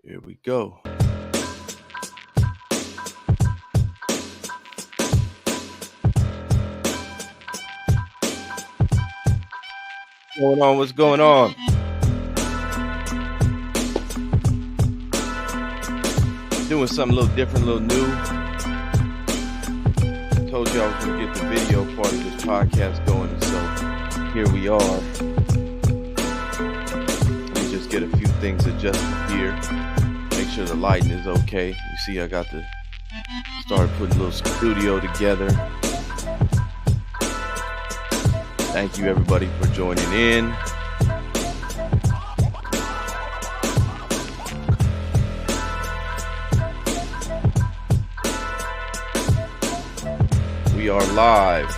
Here we go. What's going on? Doing something a little different, a little new. Told you I was going to get the video part of this podcast going, so here we are. Let me just get a few things adjusted here. Make sure the lighting is okay. You see, I got to start putting a little studio together. Thank you, everybody, for joining in. We are live.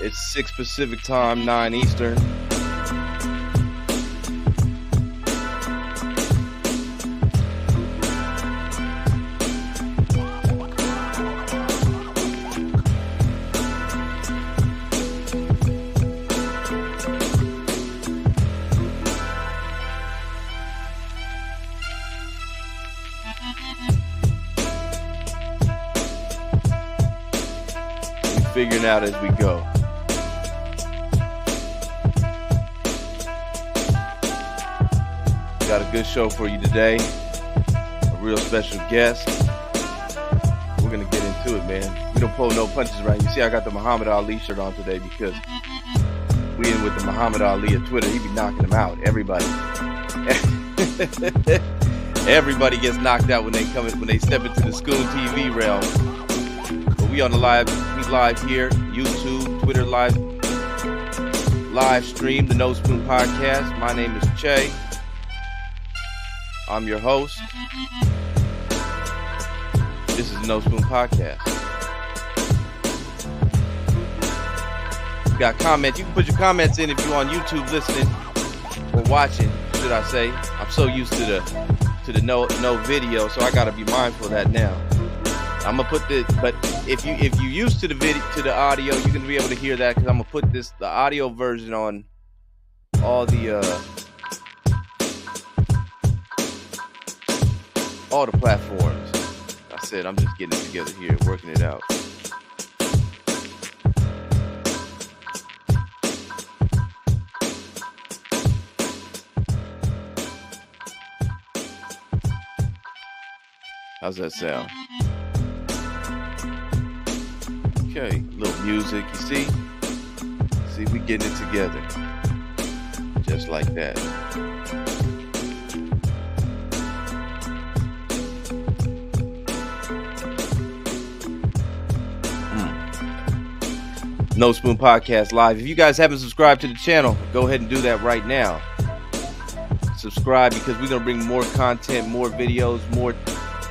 It's 6 Pacific time, 9 Eastern. Figuring out as we go. Got a good show for you today. A real special guest. We're gonna get into it, man. We don't pull no punches right. You see, I got the Muhammad Ali shirt on today because we in with the Muhammad Ali of Twitter. He be knocking them out. Everybody. Everybody gets knocked out when they step into the ScoonTV realm. We on the live here, YouTube, Twitter live stream, the No Spoon Podcast. My name is Che. I'm your host. This is the No Spoon Podcast. Got comments? You can put your comments in if you're on YouTube listening or watching, should I say. I'm so used to the no video, so I gotta be mindful of that now. I'm gonna put this, but if you used to the video, to the audio, you're gonna be able to hear that because I'm gonna put the audio version on all the platforms. I said I'm just getting it together here, working it out. How's that sound? Okay, little music, you see? See, we getting it together. Just like that. No Spoon Podcast Live. If you guys haven't subscribed to the channel, go ahead and do that right now. Subscribe because we're going to bring more content, more videos, more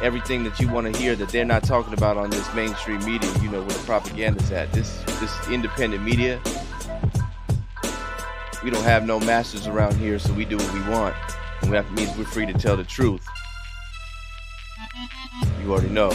everything that you want to hear that they're not talking about on this mainstream media, you know, where the propaganda's at. This independent media, we don't have no masters around here, so we do what we want. And that means we're free to tell the truth. You already know.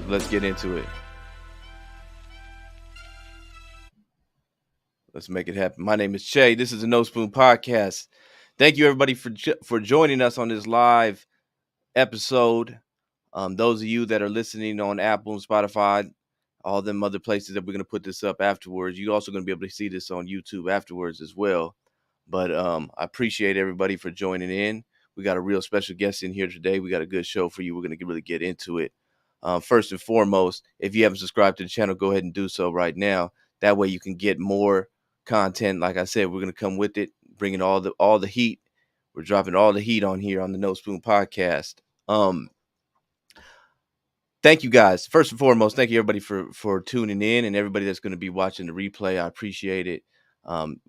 Let's get into it. Let's make it happen. My name is Che. This is the No Spoon Podcast. Thank you, everybody, for joining us on this live episode. Those of you that are listening on Apple and Spotify, all them other places that we're going to put this up afterwards, you're also going to be able to see this on YouTube afterwards as well. But I appreciate everybody for joining in. We got a real special guest in here today. We got a good show for you. We're going to really get into it. First and foremost, if you haven't subscribed to the channel, go ahead and do so right now. That way you can get more content. Like I said, we're going to come with it, bringing all the heat. We're dropping all the heat on here on the No Spoon Podcast. Thank you guys. First and foremost, thank you everybody for tuning in and everybody that's going to be watching the replay. I appreciate it.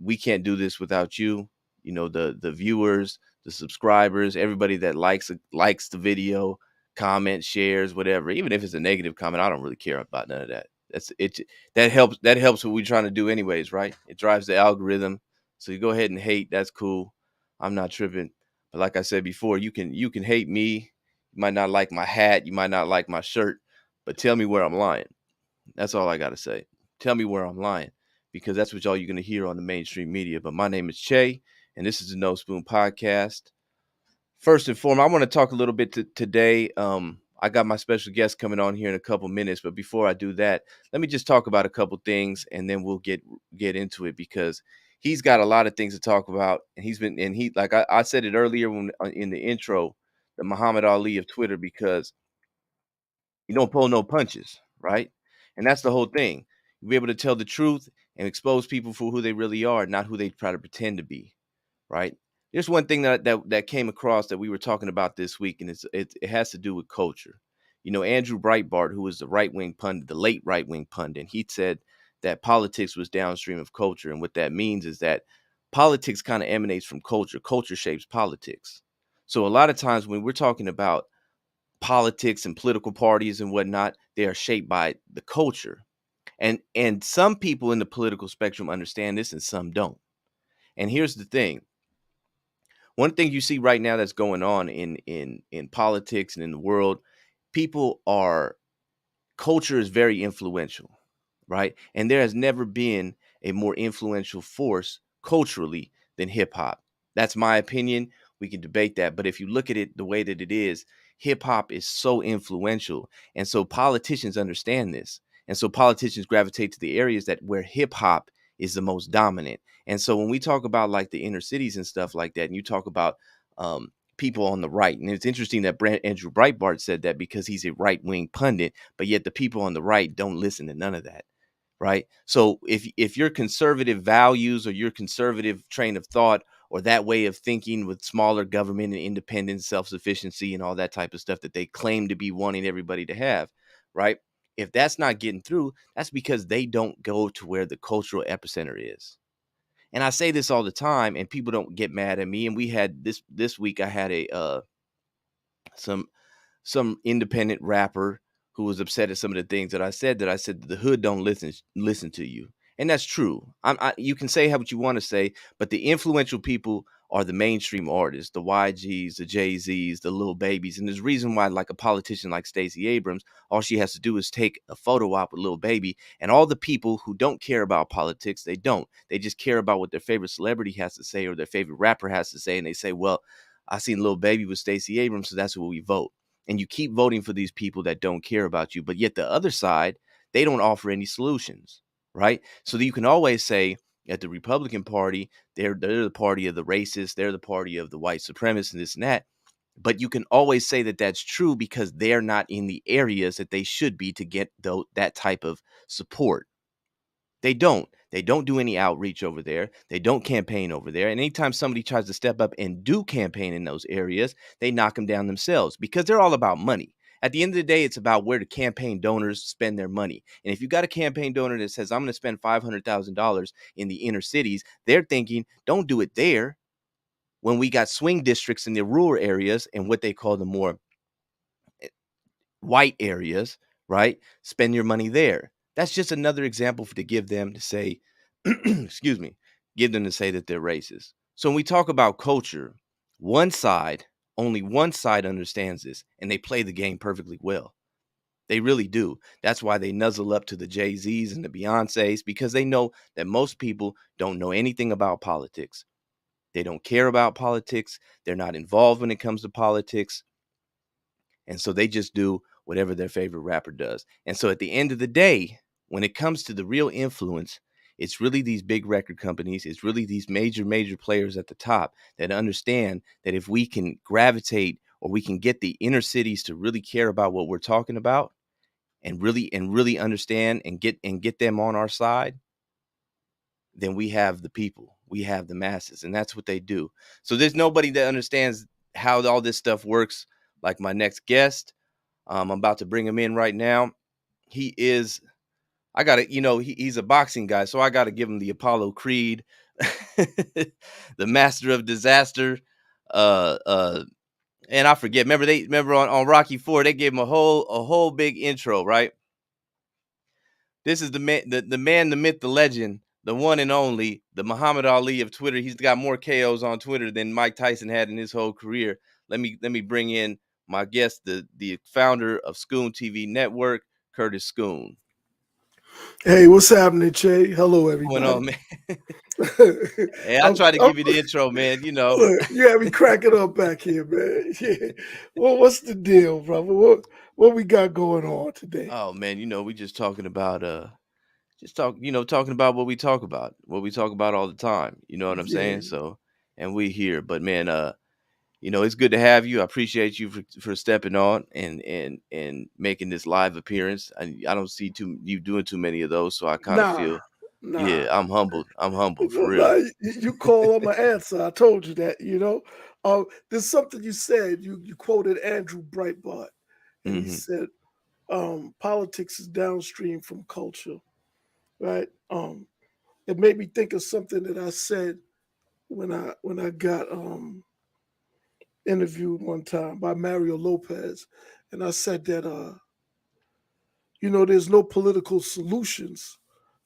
We can't do this without you. You know, the viewers, the subscribers, everybody that likes the video, comment, shares, whatever. Even if it's a negative comment, I don't really care about none of that. That helps what we're trying to do anyways, right? It drives the algorithm. So you go ahead and hate, that's cool. I'm not tripping. But like I said before, you can hate me. You might not like my hat. You might not like my shirt. But tell me where I'm lying. That's all I got to say. Tell me where I'm lying, because that's what all you're going to hear on the mainstream media. But my name is Che, and this is the No Spoon Podcast. First and foremost, I want to talk a little bit today. I got my special guest coming on here in a couple minutes, but before I do that, let me just talk about a couple things, and then we'll get into it, because he's got a lot of things to talk about, and he like I said it earlier when in the intro, the Muhammad Ali of Twitter, because you don't pull no punches, right? And that's the whole thing. You be able to tell the truth and expose people for who they really are, not who they try to pretend to be, right? There's one thing that came across that we were talking about this week, and it has to do with culture. You know, Andrew Breitbart, who was the right wing pundit, the late right wing pundit, he said that politics was downstream of culture, and what that means is that politics kind of emanates from culture. Culture shapes politics. So a lot of times when we're talking about politics and political parties and whatnot, they are shaped by the culture. And some people in the political spectrum understand this and some don't. And here's the thing. One thing you see right now that's going on in politics and in the world, people are culture is very influential, right? And there has never been a more influential force culturally than hip hop. That's my opinion. We can debate that. But if you look at it the way that it is, hip hop is so influential. And so politicians understand this. And so politicians gravitate to the areas that where hip hop is the most dominant. And so when we talk about like the inner cities and stuff like that, and you talk about people on the right, and it's interesting that Andrew Breitbart said that because he's a right wing pundit, but yet the people on the right don't listen to none of that, right? So if your conservative values or your conservative train of thought or that way of thinking with smaller government and independence, self-sufficiency and all that type of stuff that they claim to be wanting everybody to have, right? If that's not getting through, that's because they don't go to where the cultural epicenter is. And I say this all the time and people don't get mad at me. And we had this week, I had a some some independent rapper who was upset at some of the things that I said that the hood don't listen to you. And that's true. You can say how what you want to say, but the influential people are the mainstream artists, the YGs, the Jay-Z's, the little babies. And there's a reason why, like a politician like Stacey Abrams, all she has to do is take a photo op with Lil Baby, and all the people who don't care about politics, they don't. They just care about what their favorite celebrity has to say or their favorite rapper has to say, and they say, well, I seen Lil Baby with Stacey Abrams, so that's what we vote. And you keep voting for these people that don't care about you, but yet the other side, they don't offer any solutions, right? So that you can always say at the Republican Party, they're the party of the racists, they're the party of the white supremacists and this and that. But you can always say that that's true because they're not in the areas that they should be to get that type of support. They don't. They don't do any outreach over there. They don't campaign over there. And anytime somebody tries to step up and do campaign in those areas, they knock them down themselves because they're all about money. At the end of the day, it's about where the campaign donors spend their money. And if you got a campaign donor that says, I'm going to spend $500,000 in the inner cities, they're thinking, don't do it there. When we got swing districts in the rural areas and what they call the more white areas, right? Spend your money there. That's just another example to give them to say, excuse me, give them to say that they're racist. So when we talk about culture, one side, only one side understands this, and they play the game perfectly well. They really do. That's why they nuzzle up to the Jay-Z's and the Beyoncé's, because they know that most people don't know anything about politics. They don't care about politics. They're not involved when it comes to politics. And so they just do whatever their favorite rapper does. And so at the end of the day, when it comes to the real influence, it's really these big record companies, it's really these major players at the top that understand that if we can gravitate or we can get the inner cities to really care about what we're talking about and really understand and get them on our side, then we have the people, we have the masses, and that's what they do. So there's nobody that understands how all this stuff works like my next guest. I'm about to bring him in right now. He is, I got to, he's a boxing guy, so I got to give him the Apollo Creed, the master of disaster. Uh, uh, and I forget, remember on Rocky 4, they gave him a whole big intro, right? This is the man, the myth, the legend, the one and only, the Muhammad Ali of Twitter. He's got more KOs on Twitter than Mike Tyson had in his whole career. Let me bring in my guest, the founder of ScoonTV Network, Curtis Scoon. Hey, what's happening, Che? Hello, What's going everybody. on, man? Hey, I tried to give you the intro, man. You know. Look, you had me cracking up back here, man. Yeah. Well, what's the deal, brother? What we got going on today? Oh man, we just talking about talking about what we talk about all the time. You know what I'm Yeah. saying? So, and we here, but man, it's good to have you. I appreciate you for stepping on and making this live appearance. I don't see you doing too many of those, so I kind of Nah, feel, nah. yeah, I'm humbled. I'm humbled for Nah, real. you call on my answer. I told you that. There's something you said. You quoted Andrew Breitbart, and he Hmm. said, politics is downstream from culture, right? It made me think of something that I said when I got interviewed one time by Mario Lopez, and I said that there's no political solutions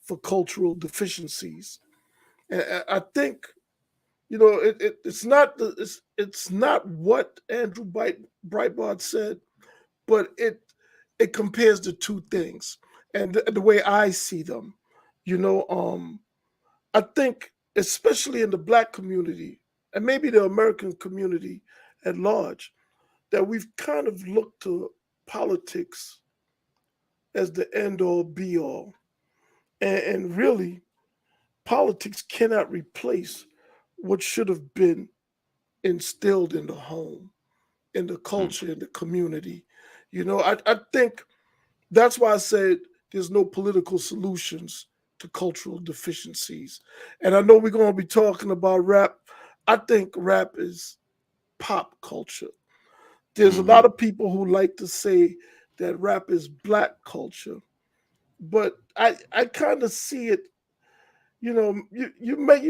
for cultural deficiencies, and I think it's not what Andrew Breitbart said, but it compares the two things, and the way I see them, you know, I think especially in the Black community and maybe the American community at large, that we've kind of looked to politics as the end all be all. And really, politics cannot replace what should have been instilled in the home, in the culture, in the community. I think that's why I said there's no political solutions to cultural deficiencies. And I know we're going to be talking about rap. I think rap is pop culture. There's a lot Hmm. of people who like to say that rap is black culture, but I kind of see it. You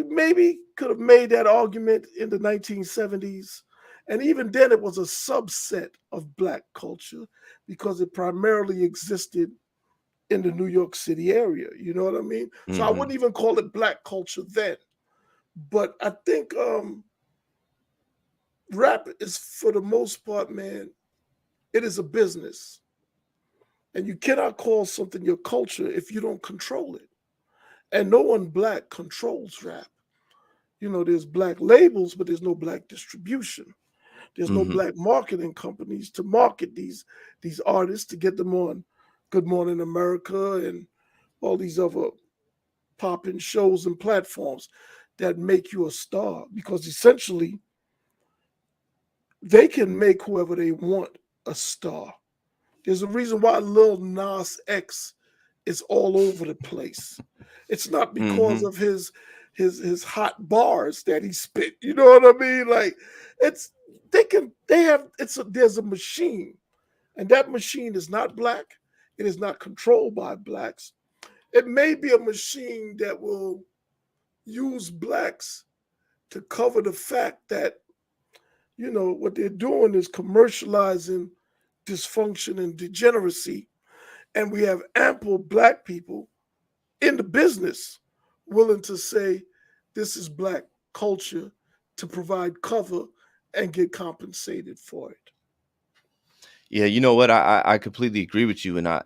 maybe could have made that argument in the 1970s, and even then it was a subset of black culture because it primarily existed in the New York City area. You know what I mean? So I Hmm. wouldn't even call it black culture then. But I think rap is, for the most part, man, it is a business. And you cannot call something your culture if you don't control it. And no one black controls rap. There's black labels, but there's no black distribution. There's no Hmm. black marketing companies to market these artists to get them on Good Morning America and all these other popping shows and platforms that make you a star. Because essentially, they can make whoever they want a star. There's a reason why Lil Nas X is all over the place. It's not because Hmm. of his hot bars that he spit. You know what I mean? Like it's they have there's a machine, and that machine is not black. It is not controlled by blacks. It may be a machine that will use blacks to cover the fact that what they're doing is commercializing dysfunction and degeneracy, and we have ample black people in the business willing to say this is black culture to provide cover and get compensated for it. Yeah, you know what? I completely agree with you, and I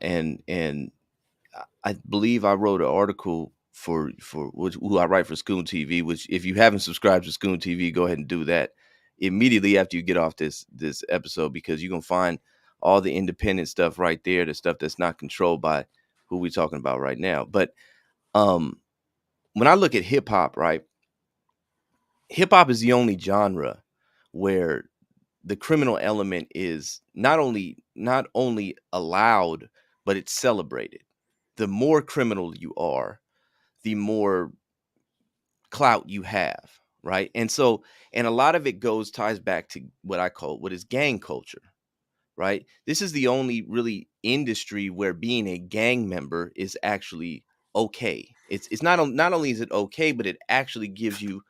believe I wrote an article for who I write for Scoon TV. Which, if you haven't subscribed to Scoon TV, go ahead and do that immediately after you get off this episode, because you're gonna find all the independent stuff right there, the stuff that's not controlled by who we're talking about right now. But um, when I look at hip hop, right, hip hop is the only genre where the criminal element is not only allowed, but it's celebrated. The more criminal you are, the more clout you have, right? And a lot of it ties back to what is gang culture, right? This is the only really industry where being a gang member is actually okay. It's not only is it okay, but it actually gives you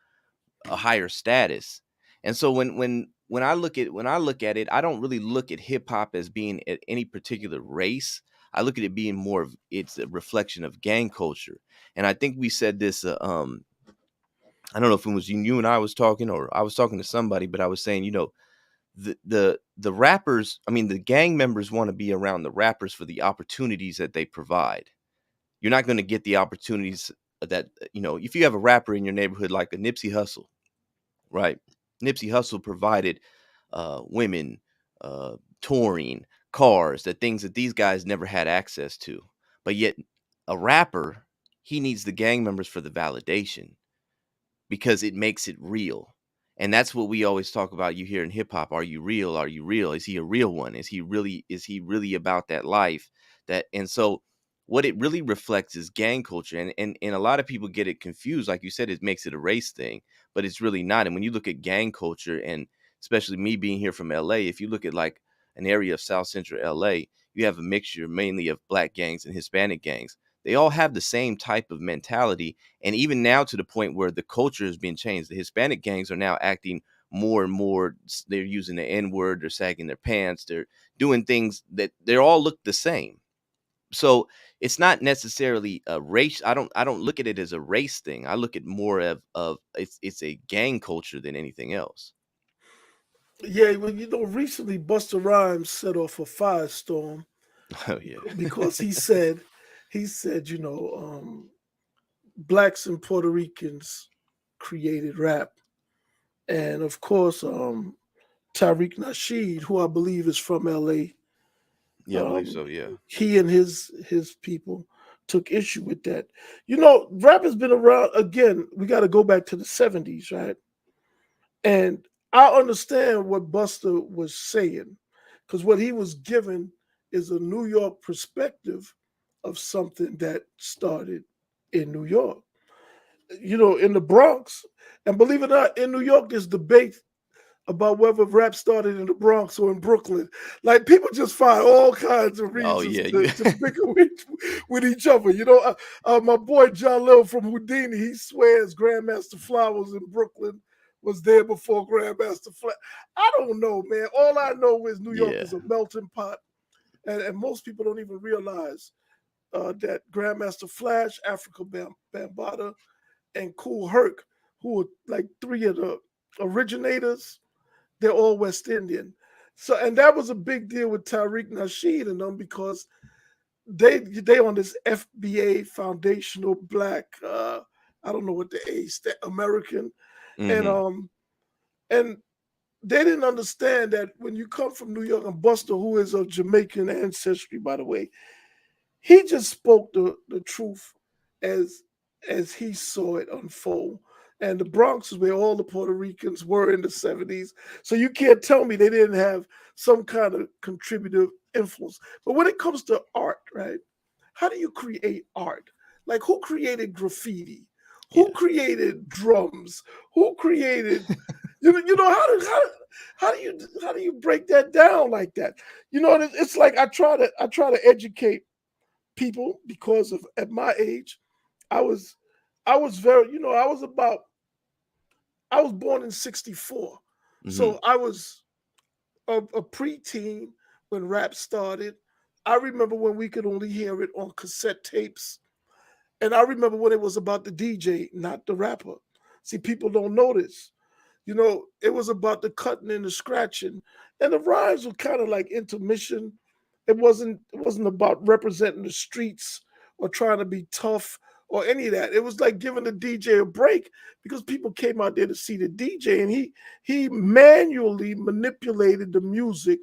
a higher status. And so when I look at it, I don't really look at hip hop as being at any particular race. I look at it being more of it's a reflection of gang culture. And I think we said this. I don't know if it was you and I was talking, or I was talking to somebody, but I was saying, the rappers, I mean, the gang members want to be around the rappers for the opportunities that they provide. You're not going to get the opportunities that, if you have a rapper in your neighborhood like a Nipsey Hussle, right? Nipsey Hussle provided women, touring, cars, the things that these guys never had access to. But yet, a rapper, he needs the gang members for the validation because it makes it real. And that's what we always talk about. You hear in hip hop, are you real? Are you real? Is he a real one? Is he really about that life? And so what it really reflects is gang culture. And a lot of people get it confused. Like you said, it makes it a race thing, but it's really not. And when you look at gang culture, and especially me being here from LA, if you look at like an area of South Central LA, you have a mixture mainly of black gangs and Hispanic gangs. They all have the same type of mentality, and even now to the point where the culture has been changed. The Hispanic gangs are now acting more and more. They're using the N word. They're sagging their pants. They're doing things that they all look the same. So it's not necessarily a race. I don't look at it as a race thing. I look at more of it's a gang culture than anything else. Yeah, well, recently Busta Rhymes set off a firestorm Oh yeah. because he said, blacks and Puerto Ricans created rap, and of course, Tariq Nasheed, who I believe is from L.A., Yeah, I believe so. Yeah. he and his people took issue with that. Rap has been around. Again, we got to go back to the '70s, right? And I understand what Buster was saying, because what he was given is a New York perspective of something that started in New York. In the Bronx, and believe it or not, in New York, there's debate about whether rap started in the Bronx or in Brooklyn. Like, people just find all kinds of Oh reasons yeah. to bicker with each other. My boy John Lil from Houdini, he swears Grandmaster Flowers in Brooklyn was there before Grandmaster Flash. I don't know, man. All I know is New York Yeah. is a melting pot, and most people don't even realize that Grandmaster Flash, Africa Bambaataa, and Kool Herc, who were like three of the originators, they're all West Indian. So, and that was a big deal with Tariq Nasheed and them, because they on this FBA, foundational black, I don't know what the A stand, American, and Hmm. um and they didn't understand that when you come from New York, and Buster, who is of Jamaican ancestry, by the way, he just spoke the truth as as he saw it unfold. And the Bronx is where all the Puerto Ricans were in the '70s. So you can't tell me they didn't have some kind of contributive influence. But when it comes to art, right? How do you create art? Like, who created graffiti? Who Yeah. created drums? Who created how do you break that down like that? It's like I try to educate people, because of at my age, I was I was very, I was born in '64. Hmm. So I was a preteen when rap started. I remember when we could only hear it on cassette tapes. And I remember when it was about the DJ, not the rapper. See, people don't know this. It was about the cutting and the scratching, and the rhymes were kind of like intermission. It wasn't about representing the streets or trying to be tough or any of that. It was like giving the DJ a break, because people came out there to see the DJ, and he manually manipulated the music,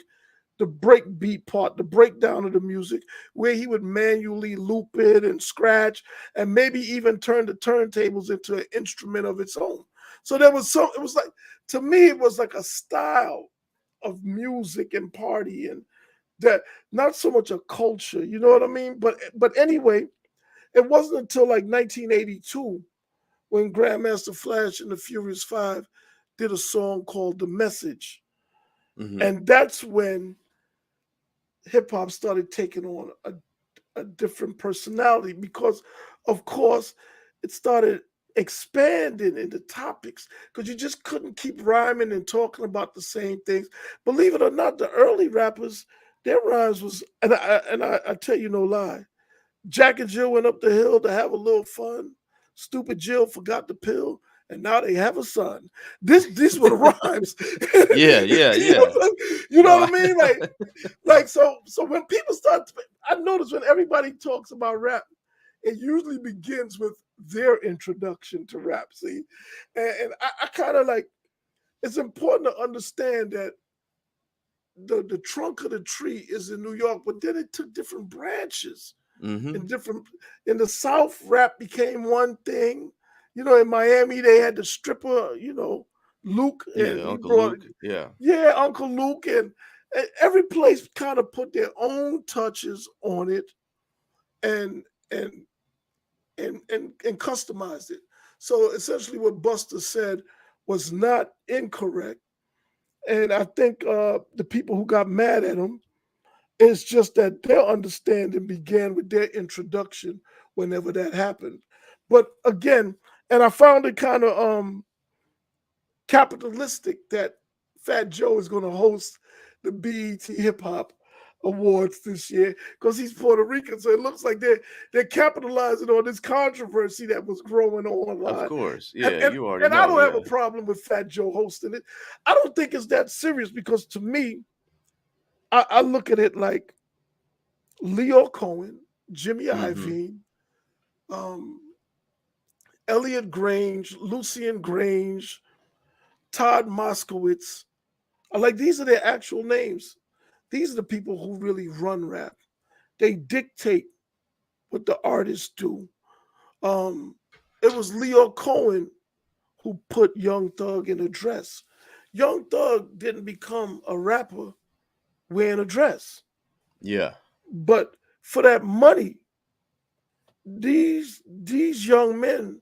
the break beat part, the breakdown of the music, where he would manually loop it and scratch, and maybe even turn the turntables into an instrument of its own. So it was like, to me, it was like a style of music and party, and that, not so much a culture, you know what I mean? But anyway, it wasn't until like 1982 when Grandmaster Flash and the Furious Five did a song called The Message. Hmm. And that's when hip hop started taking on a different personality, because, of course, it started expanding into topics, because you just couldn't keep rhyming and talking about the same things. Believe it or not, the early rappers, their rhymes was, I tell you no lie. Jack and Jill went up the hill to have a little fun. Stupid Jill forgot the pill, and now they have a son. These were the rhymes. Yeah, yeah, yeah. You know No, what I mean? So when people start, I notice when everybody talks about rap, it usually begins with their introduction to rap. See, and I kind of like, it's important to understand that the trunk of the tree is in New York, but then it took different branches mm-hmm. in different. In the South, rap became one thing. You know, in Miami, they had the stripper. You know, Luke, Yeah, and he Uncle brought, Luke. Yeah, yeah, Uncle Luke, and every place kind of put their own touches on it, and and and customized it. So essentially, what Buster said was not incorrect, and I think the people who got mad at him, it's just that their understanding began with their introduction whenever that happened. But again, and I found it kind of capitalistic that Fat Joe is going to host the BET Hip Hop Awards this year because he's Puerto Rican. So it looks like they're capitalizing on this controversy that was growing of online. course. And, Yeah, and, you already and I know. don't have Yeah. a problem with Fat Joe hosting it. I don't think it's that serious because to me, I look at it like Leo Cohen, Jimmy Mm-hmm. Iovine, um, Elliot Grange, Lucian Grange, Todd Moskowitz. I like these are their actual names. These are the people who really run rap. They dictate what the artists do. Um, it was Leo Cohen who put Young Thug in a dress. Young Thug didn't become a rapper wearing a dress, Yeah. but for that money, these young men,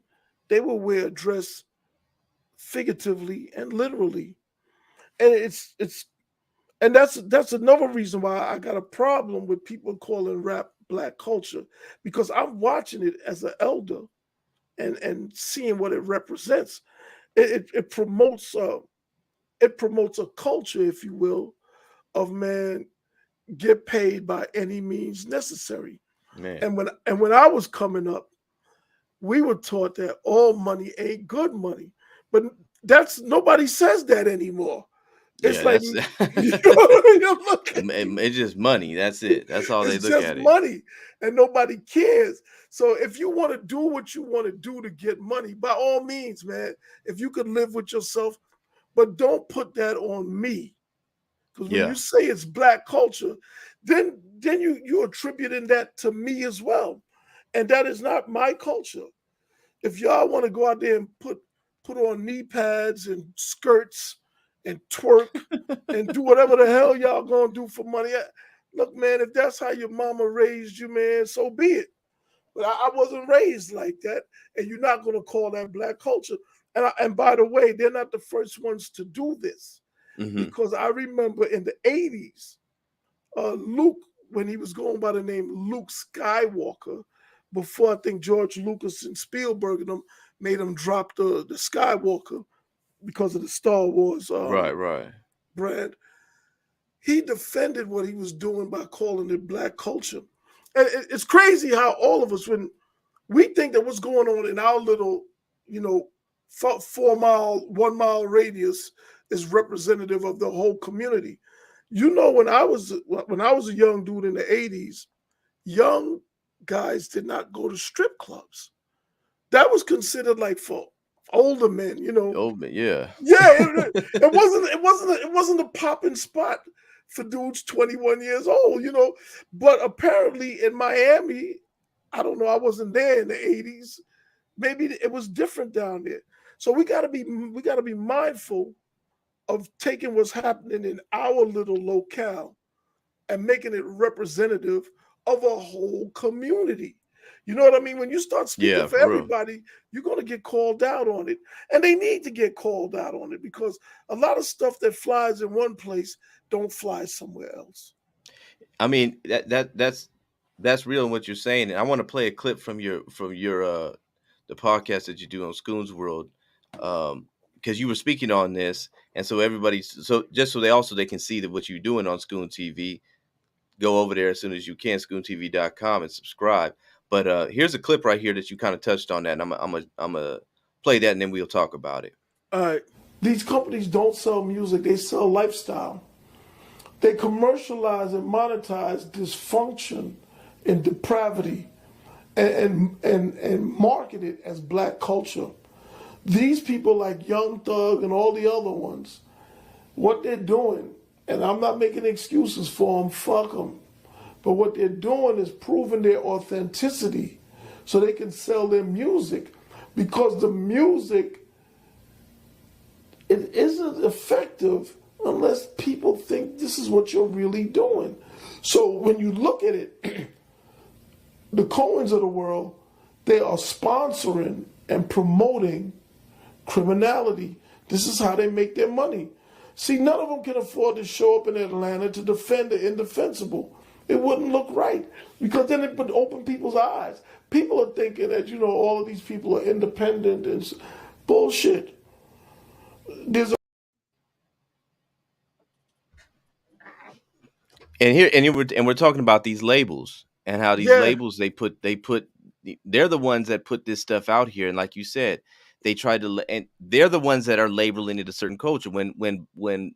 they will wear a dress figuratively and literally, and it's and that's another reason why I got a problem with people calling rap black culture because I'm watching it as an elder and seeing what it represents. It promotes a culture, if you will, of man get paid by any means necessary. Man. And when I was coming up, we were taught that all money ain't good money, but that's nobody says that anymore. It's Yeah, like that's you know what I mean? You look at it's just money. That's it. That's all they it's look just at it. money, and nobody cares. So if you want to do what you want to do to get money, by all means, man. If you could live with yourself, but don't put that on me. Because when you Yeah. say it's black culture, then you attributing that to me as well, and that is not my culture. If y'all want to go out there and put on knee pads and skirts and twerk and do whatever the hell y'all gonna do for money, look, man, if that's how your mama raised you, man, so be it. But I wasn't raised like that, and you're not gonna call that black culture. And by the way, they're not the first ones to do this Mm-hmm. because I remember in the '80s, Luke, when he was going by the name Luke Skywalker, before I think George Lucas and Spielberg and them made him drop the Skywalker because of the Star Wars Right, right. brand, he defended what he was doing by calling it black culture. And it's crazy how all of us, when we think that what's going on in our little, you know, 4 mile, 1 mile radius is representative of the whole community. You know, when I was a young dude in the '80s, young guys did not go to strip clubs. That was considered like for older men. You know, Oh, man, yeah. yeah, it wasn't a popping spot for dudes 21 years old. You know, but apparently in Miami, I don't know. I wasn't there in the '80s. Maybe it was different down there. So we gotta be mindful of taking what's happening in our little locale and making it representative of a whole community. You know what I mean? When you start speaking Yeah, for for real. everybody, you're going to get called out on it. And they need to get called out on it because a lot of stuff that flies in one place don't fly somewhere else. I mean, that's real in what you're saying. And I want to play a clip from your the podcast that you do on Scoon's World. Because you were speaking on this, and so everybody, so just so they can see that what you're doing on Scoon TV. go over there as soon as you can, ScoonTV.com, and subscribe. But here's a clip right here that you kind of touched on that, and I'm a play that, and then we'll talk about it. All right. These companies don't sell music, they sell lifestyle. They commercialize and monetize dysfunction and depravity and market it as black culture. These people like Young Thug and all the other ones, what they're doing, and I'm not making excuses for them, fuck them, but what they're doing is proving their authenticity so they can sell their music, because the music, it isn't effective unless people think this is what you're really doing. So when you look at it, the Coens of the world, they are sponsoring and promoting criminality. This is how they make their money. See, none of them can afford to show up in Atlanta to defend the indefensible. It wouldn't look right, because then it would open people's eyes. People are thinking that, all of these people are independent and bullshit. There's And we're talking about these labels and how these yeah, labels they're the ones that put this stuff out here, and like you said, they try to and they're the ones that are labeling it a certain culture. When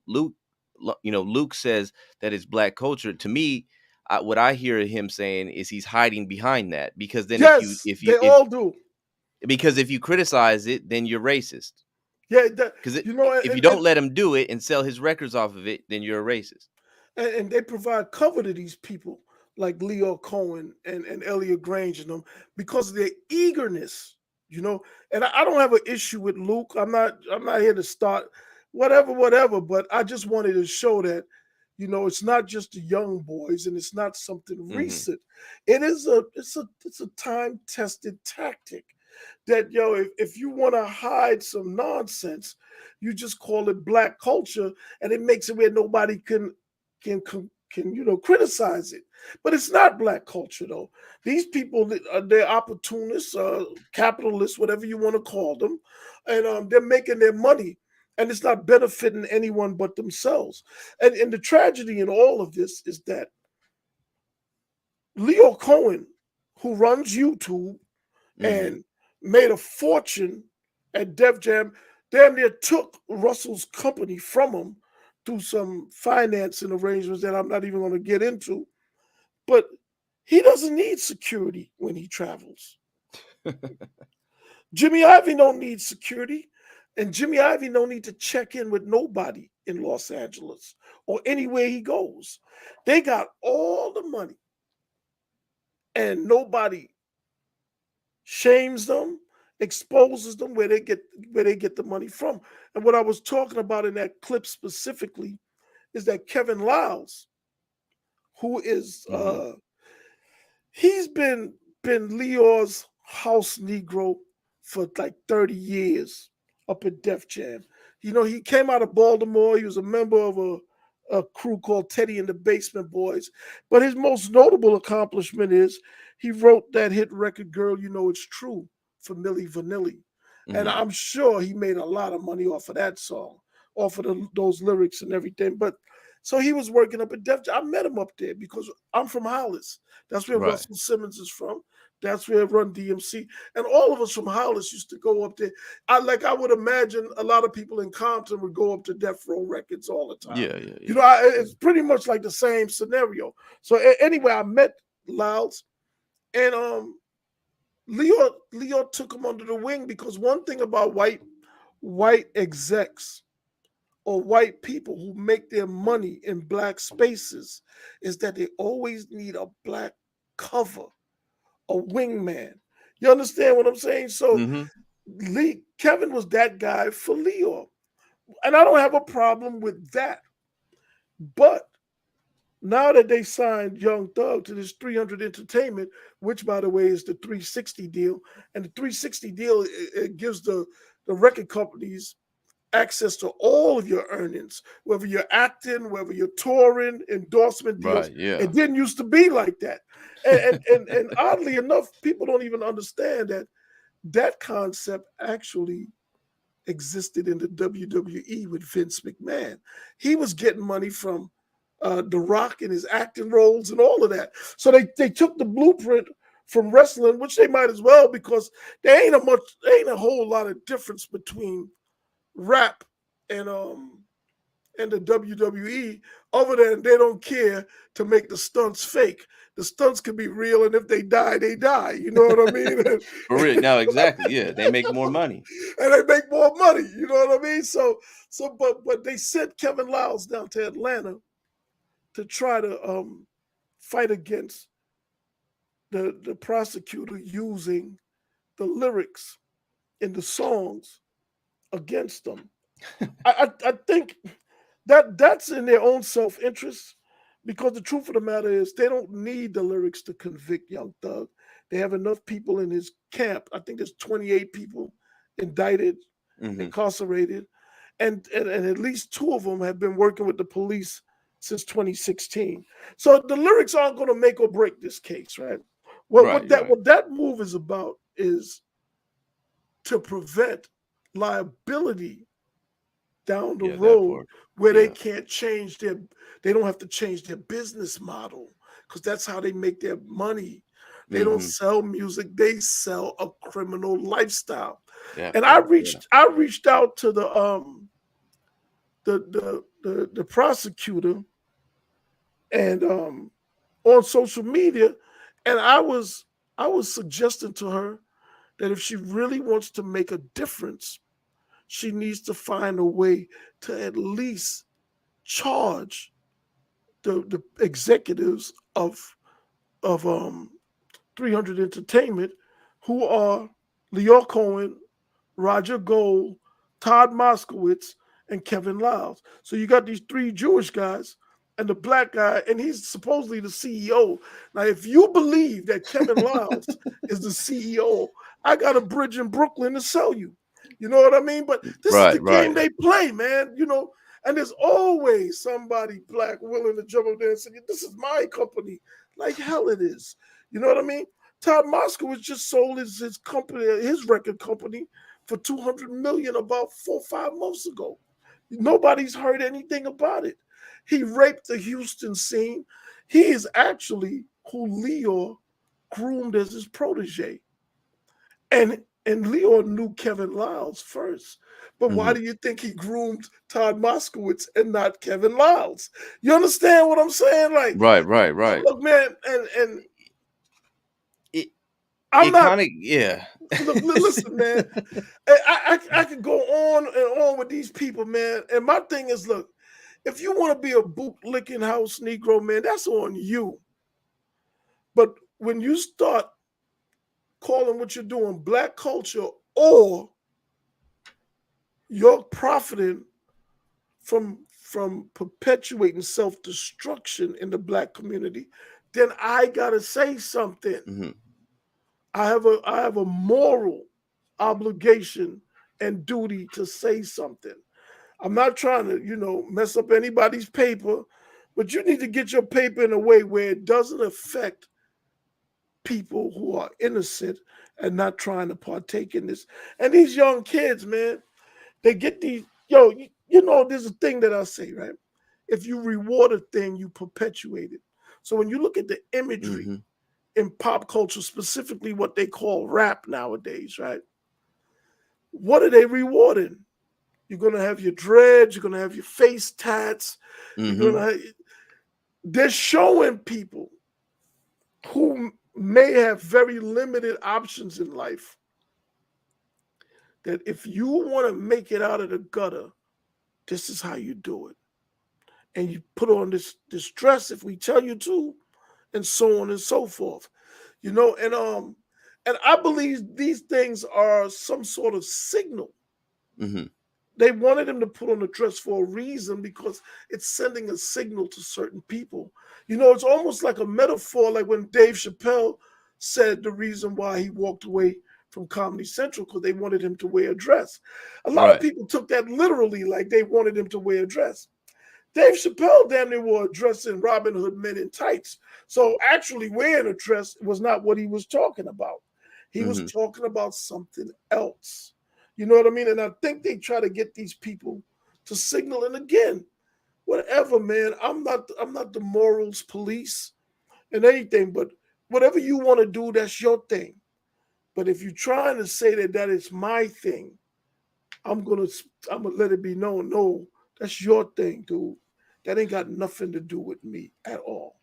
Luke says that it's black culture, to me, what I hear him saying is he's hiding behind that, because then yes, they all do. if you criticize it, then you're racist. Yeah, Because if you and, don't let him do it and sell his records off of it, then you're a racist. and they provide cover to these people like Leo Cohen and Elliot Grange and them, because of their eagerness, And I don't have an issue with Luke. I'm not here to start whatever, but I just wanted to show that, it's not just the young boys and it's not something Hmm. recent. It's a time tested tactic that, if you want to hide some nonsense, you just call it black culture, and it makes it where nobody can criticize it. But it's not black culture, though. These people, they're opportunists, capitalists, whatever you want to call them, and they're making their money, and it's not benefiting anyone but themselves. And the tragedy in all of this is that Leo Cohen, who runs YouTube Hmm. and made a fortune at Def Jam, damn near took Russell's company from him through some financing arrangements that I'm not even going to get into. But he doesn't need security when he travels. Jimmy Ivy don't need security, and Jimmy Ivy don't need to check in with nobody in Los Angeles or anywhere he goes. They got all the money, and nobody shames them, exposes them where they get the money from. And what I was talking about in that clip specifically is that Kevin Liles, who is Hmm. he's been Leo's house Negro for like 30 years up at Def Jam. He came out of Baltimore. He was a member of a crew called Teddy and the Basement Boys. But his most notable accomplishment is he wrote that hit record, Girl, You Know It's True, for Milli Vanilli. And Hmm. I'm sure he made a lot of money off of that song, off of those lyrics and everything. But so he was working up at Def Jam. I met him up there because I'm from Hollis. That's where Right. Russell Simmons is from. That's where Run DMC. And all of us from Hollis used to go up there. I would imagine a lot of people in Compton would go up to Death Row Records all the time. Yeah. Yeah. You Yeah. know, it's pretty much like the same scenario. So anyway, I met Louds, and Leo took him under the wing, because one thing about white execs or white people who make their money in black spaces is that they always need a black cover, a wingman. You understand what I'm saying? So Hmm. Kevin was that guy for Leo. And I don't have a problem with that. But now that they signed Young Thug to this 300 Entertainment, which by the way is the 360 deal, and the 360 deal, it gives the record companies access to all of your earnings, whether you're acting, whether you're touring, endorsement deals. Right. Yeah. It didn't used to be like that. And oddly enough, people don't even understand that concept actually existed in the WWE with Vince McMahon. He was getting money from The Rock in his acting roles and all of that. So they took the blueprint from wrestling, which they might as well, because there ain't a whole lot of difference between rap and the WWE, other than they don't care to make the stunts fake. The stunts can be real, and if they die, they die. You know what I mean? For real. No, exactly. Yeah, they make more money. And they make more money. You know what I mean? But they sent Kevin Liles down to Atlanta to try to fight against the prosecutor using the lyrics in the songs against them. I think that's in their own self-interest, because the truth of the matter is they don't need the lyrics to convict Young Thug. They have enough people in his camp. I think there's 28 people indicted, incarcerated, and at least 2 of them have been working with the police since 2016. So the lyrics aren't going to make or break this case, right? What that move is about is to prevent liability down the road, where they can't change they don't have to change their business model, because that's how they make their money. They don't sell music, they sell a criminal lifestyle. And I reached out to the prosecutor and on social media, and I was suggesting to her that if she really wants to make a difference, she needs to find a way to at least charge the executives of 300 Entertainment, who are Lyor Cohen, Roger Gold, Todd Moskowitz, and Kevin Liles. So you got these 3 Jewish guys and the black guy, and he's supposedly the CEO. Now, if you believe that Kevin Liles is the CEO, I got a bridge in Brooklyn to sell you. You know what I mean? But this is the game they play, man. You know, and there's always somebody black willing to jump up there and say, "This is my company." Like hell it is. You know what I mean? Todd Moskowitz just sold his company, his record company, for $200 million about 4 or 5 months ago. Nobody's heard anything about it. He raped the Houston scene. He is actually who Lyor groomed as his protege. And Lyor knew Kevin Liles first. But why do you think he groomed Todd Moskowitz and not Kevin Liles? You understand what I'm saying? Like, right. Look, man, and Look, listen, man. I could go on and on with these people, man. And my thing is, look, if you want to be a boot-licking house Negro, man, that's on you. But when you start calling what you're doing black culture, or you're profiting from perpetuating self-destruction in the black community, then I gotta say something. I have a moral obligation and duty to say something. I'm not trying to, mess up anybody's paper, but you need to get your paper in a way where it doesn't affect people who are innocent and not trying to partake in this. And these young kids, man, they get these, there's a thing that I say, right? If you reward a thing, you perpetuate it. So when you look at the imagery in pop culture, specifically what they call rap nowadays, right? What are they rewarding? You're going to have your dreads, you're going to have your face tats, they're showing people who may have very limited options in life that if you want to make it out of the gutter, this is how you do it. And you put on this dress if we tell you to, and so on and so forth. And I believe these things are some sort of signal. They wanted him to put on the dress for a reason, because it's sending a signal to certain people. It's almost like a metaphor, like when Dave Chappelle said the reason why he walked away from Comedy Central, because they wanted him to wear a dress. A lot of people took that literally, like they wanted him to wear a dress. Dave Chappelle damn near wore a dress in Robin Hood Men in Tights. So actually wearing a dress was not what he was talking about. He was talking about something else. You know what I mean? And I think they try to get these people to signal. And again, whatever, man. I'm not the morals police and anything, but whatever you want to do, that's your thing. But if you're trying to say that that is my thing, I'm gonna I'm gonna let it be known. No, that's your thing, dude. That ain't got nothing to do with me at all.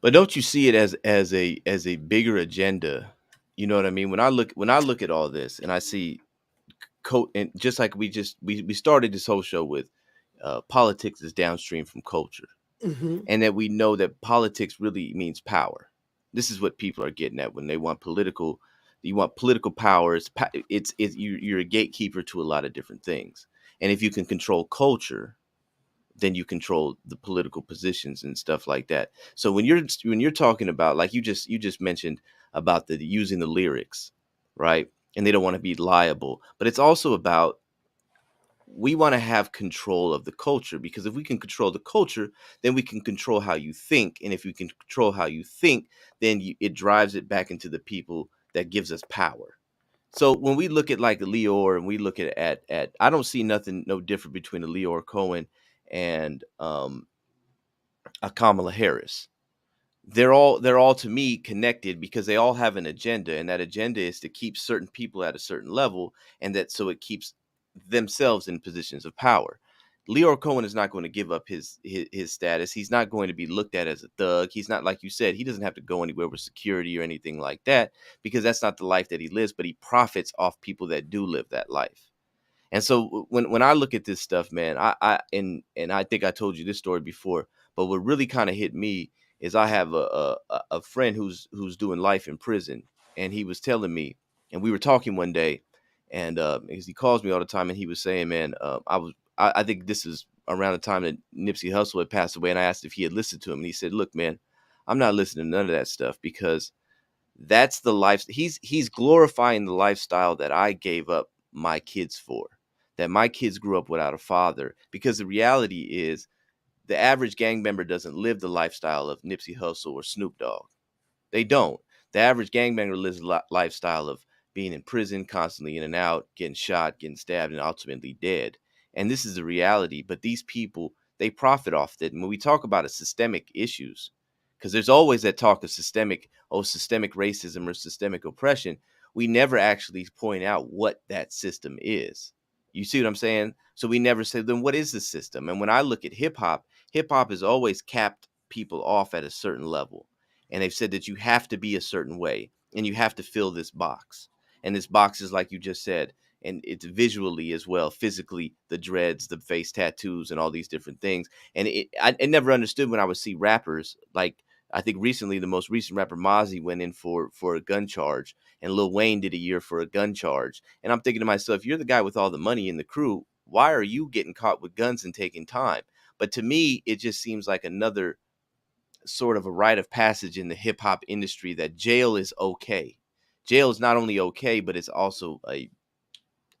But don't you see it as a bigger agenda? You know what I mean? When I look at all this and I see and just like we started this whole show with politics is downstream from culture, Hmm. and that we know that politics really means power. This is what people are getting at when they want political. You want political power. It's you're a gatekeeper to a lot of different things, and if you can control culture, then you control the political positions and stuff like that. So when you're talking about, like you just mentioned about the using the lyrics, right? And they don't want to be liable, but it's also about we want to have control of the culture, because if we can control the culture, then we can control how you think, and if you can control how you think, then it drives it back into the people that gives us power. So when we look at like Leor, and we look at I don't see nothing no different between a Leor Cohen and a Kamala Harris. They're all to me connected because they all have an agenda, and that agenda is to keep certain people at a certain level, and that so it keeps themselves in positions of power. Leor Cohen is not going to give up his status. He's not going to be looked at as a thug. He's not, like you said, he doesn't have to go anywhere with security or anything like that, because that's not the life that he lives, but he profits off people that do live that life. And so when I look at this stuff, man, and I think I told you this story before, but what really kind of hit me is I have a friend who's doing life in prison, and he was telling me, and we were talking one day, and because he calls me all the time, and he was saying, man, I think this is around the time that Nipsey Hussle had passed away, and I asked if he had listened to him, and he said, look, man, I'm not listening to none of that stuff, because that's the life he's glorifying the lifestyle that I gave up my kids for, that my kids grew up without a father, because the reality is the average gang member doesn't live the lifestyle of Nipsey Hussle or Snoop Dogg. They don't. The average gangbanger lives a lifestyle of being in prison, constantly in and out, getting shot, getting stabbed, and ultimately dead. And this is the reality. But these people, they profit off it. And when we talk about systemic issues, because there's always that talk of systemic racism or systemic oppression, we never actually point out what that system is. You see what I'm saying? So we never say, then what is the system? And when I look at hip hop has always capped people off at a certain level, and they've said that you have to be a certain way and you have to fill this box. And this box is, like you just said, and it's visually as well, physically, the dreads, the face tattoos, and all these different things. And I never understood when I would see rappers like, I think recently the most recent rapper Mozzie went in for a gun charge, and Lil Wayne did a year for a gun charge. And I'm thinking to myself, you're the guy with all the money in the crew. Why are you getting caught with guns and taking time? But to me, it just seems like another sort of a rite of passage in the hip hop industry, that jail is okay. Jail is not only okay, but it's also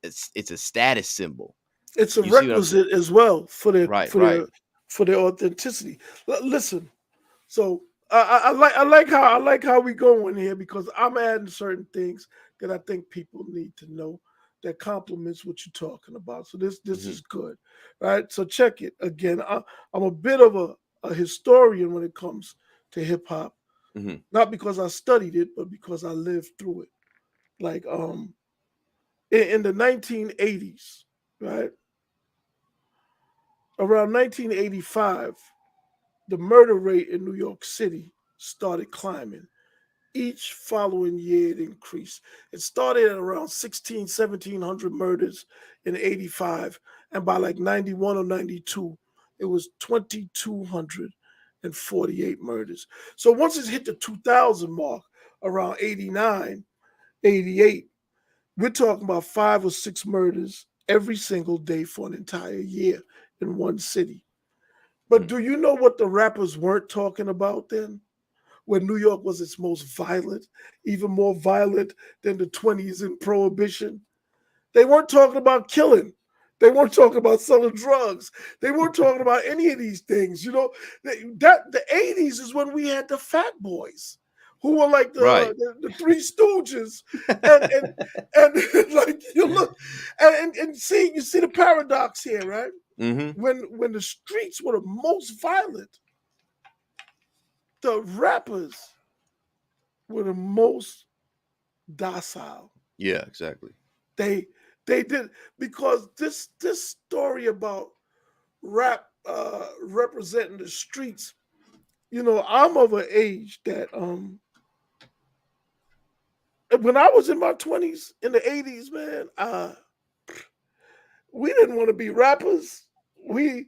it's a status symbol. It's a You see what I'm saying? requisite as well for their Right, for right. their for their authenticity. Listen, so I like how we going here, because I'm adding certain things that I think people need to know that complements what you're talking about. So this Hmm. is good, right? So check it again. I'm a bit of a historian when it comes to hip hop, Hmm. not because I studied it, but because I lived through it. Like in the 1980s, right around 1985, the murder rate in New York City started climbing. Each following year, it increased. It started at around 16, 1700 murders in 85. And by like 91 or 92, it was 2,248 murders. So once it hit the 2000 mark, around 89, 88, we're talking about 5 or 6 murders every single day for an entire year in one city. But Hmm. do you know what the rappers weren't talking about then? When New York was its most violent, even more violent than the 20s in Prohibition. They weren't talking about killing. They weren't talking about selling drugs. They weren't talking about any of these things. That the 80s is when we had the Fat Boys, who were like Right. the Three Stooges, and like you look and see you see the paradox here, right? Mm-hmm. When the streets were the most violent, the rappers were the most docile. Yeah, exactly. They they did, because this story about rap representing the streets. I'm of an age that when I was in my 20s in the 80s, man, we didn't want to be rappers. We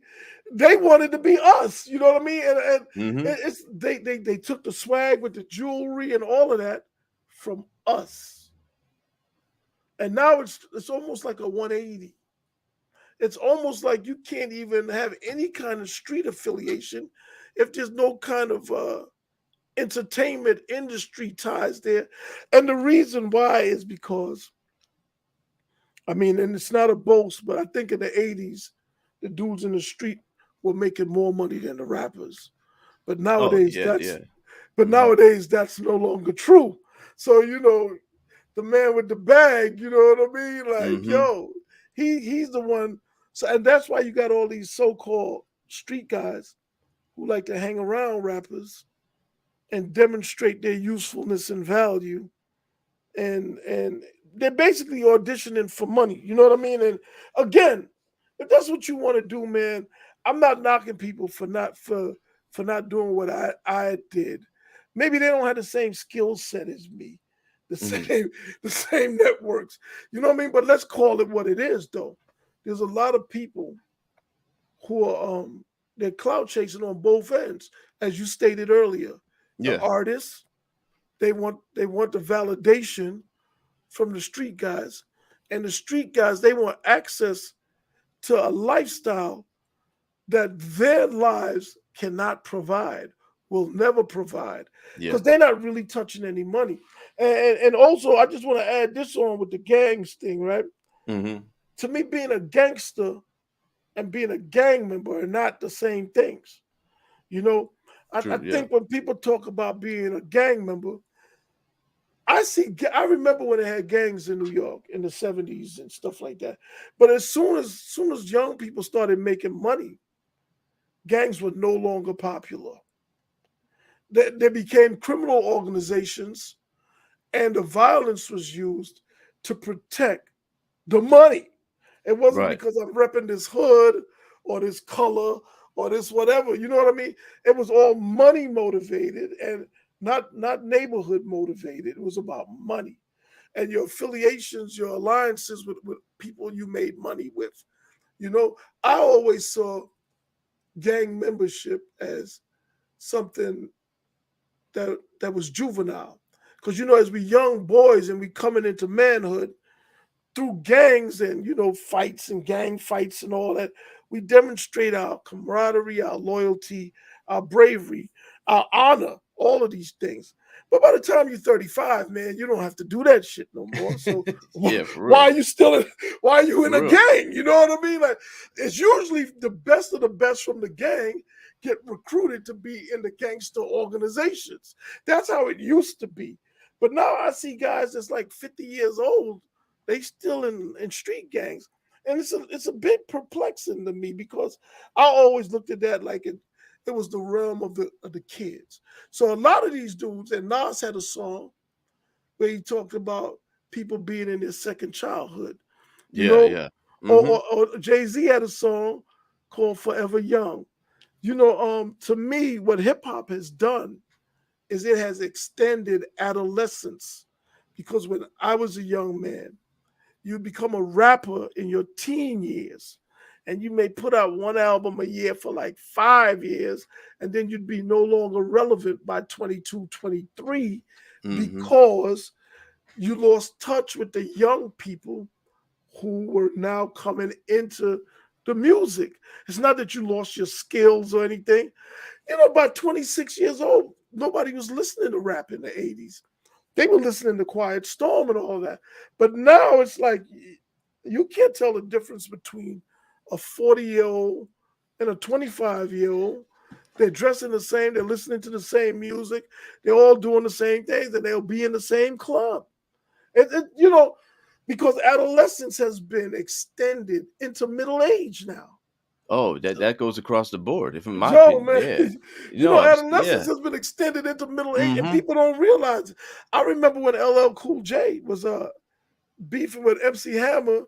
They wanted to be us. You know what I mean? And Mm-hmm. it's they took the swag with the jewelry and all of that from us. And now it's almost like a 180. It's almost like you can't even have any kind of street affiliation if there's no kind of entertainment industry ties there. And the reason why is because, I mean, and it's not a boast, but I think in the 80s, the dudes in the street were making more money than the rappers. But Oh nowadays yeah, that's yeah. but Mm-hmm. nowadays that's no longer true. So, the man with the bag, you know what I mean? Like, Mm-hmm. yo, he's the one. So, and that's why you got all these so-called street guys who like to hang around rappers and demonstrate their usefulness and value, and they're basically auditioning for money. You know what I mean? And again, if that's what you want to do, man, I'm not knocking people for not doing what I did. Maybe they don't have the same skill set as me, the Mm-hmm. same the same networks. You know what I mean? But let's call it what it is, though. There's a lot of people who are they're clout chasing on both ends, as you stated earlier. The Yeah. artists, they want the validation from the street guys, and the street guys, they want access to a lifestyle that their lives cannot provide, will never provide, Yeah. because they're not really touching any money. And also, I just want to add this on with the gangs thing, right? Mm-hmm. To me, being a gangster and being a gang member are not the same things. You know, I True. Yeah. think when people talk about being a gang member, I remember when they had gangs in New York in the 70s and stuff like that. But as soon as young people started making money, gangs were no longer popular. They became criminal organizations, and the violence was used to protect the money. It wasn't Right. because I'm repping this hood or this color or this whatever. You know what I mean? It was all money motivated and not neighborhood motivated. It was about money and your affiliations, your alliances with people you made money with. You know, I always saw gang membership as something that was juvenile. Because as we young boys and we coming into manhood, through gangs and fights and gang fights and all that, we demonstrate our camaraderie, our loyalty, our bravery, our honor, all of these things. But by the time you're 35, man, you don't have to do that shit no more. So Yeah, for why real. are you still in, why are you in For a real. gang? You know what I mean? Like, it's usually the best of the best from the gang get recruited to be in the gangster organizations. That's how it used to be. But now I see guys that's like 50 years old, they still in street gangs. And it's a bit perplexing to me because I always looked at that like it was the realm of the kids. So a lot of these dudes, and Nas had a song where he talked about people being in their second childhood, you Yeah, know, yeah. or, Mm-hmm. or Jay-Z had a song called Forever Young. To me, what hip hop has done is it has extended adolescence, because when I was a young man, you become a rapper in your teen years, and you may put out one album a year for like 5 years, and then you'd be no longer relevant by 22, 23, Mm-hmm. because you lost touch with the young people who were now coming into the music. It's not that you lost your skills or anything. By 26 years old, nobody was listening to rap in the 80s. They were listening to Quiet Storm and all that. But now it's like you can't tell the difference between a 40-year-old and a 25-year-old. They're dressing the same, they're listening to the same music, they're all doing the same things, and they'll be in the same club. Because adolescence has been extended into middle age now. Oh, that goes across the board, if in my Yo, opinion, man, yeah. No, adolescence yeah. has been extended into middle age, and Mhm. people don't realize it. I remember when LL Cool J was beefing with MC Hammer,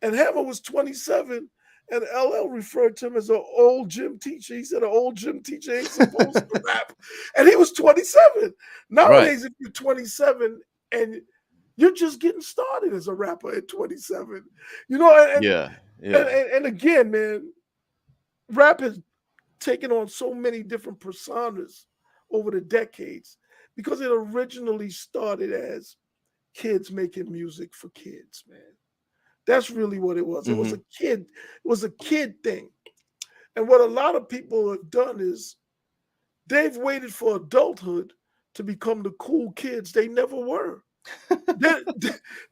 and Hammer was 27, and LL referred to him as an old gym teacher. He said an old gym teacher ain't supposed to rap, and he was 27. Right. Nowadays, if you're 27 and you're just getting started as a rapper at 27, you know, Yeah. Yeah. and again, man, rap has taken on so many different personas over the decades because it originally started as kids making music for kids, man. That's really what it was. It was a Mhm. kid, it was a kid thing. And what a lot of people have done is they've waited for adulthood to become the cool kids they never were. They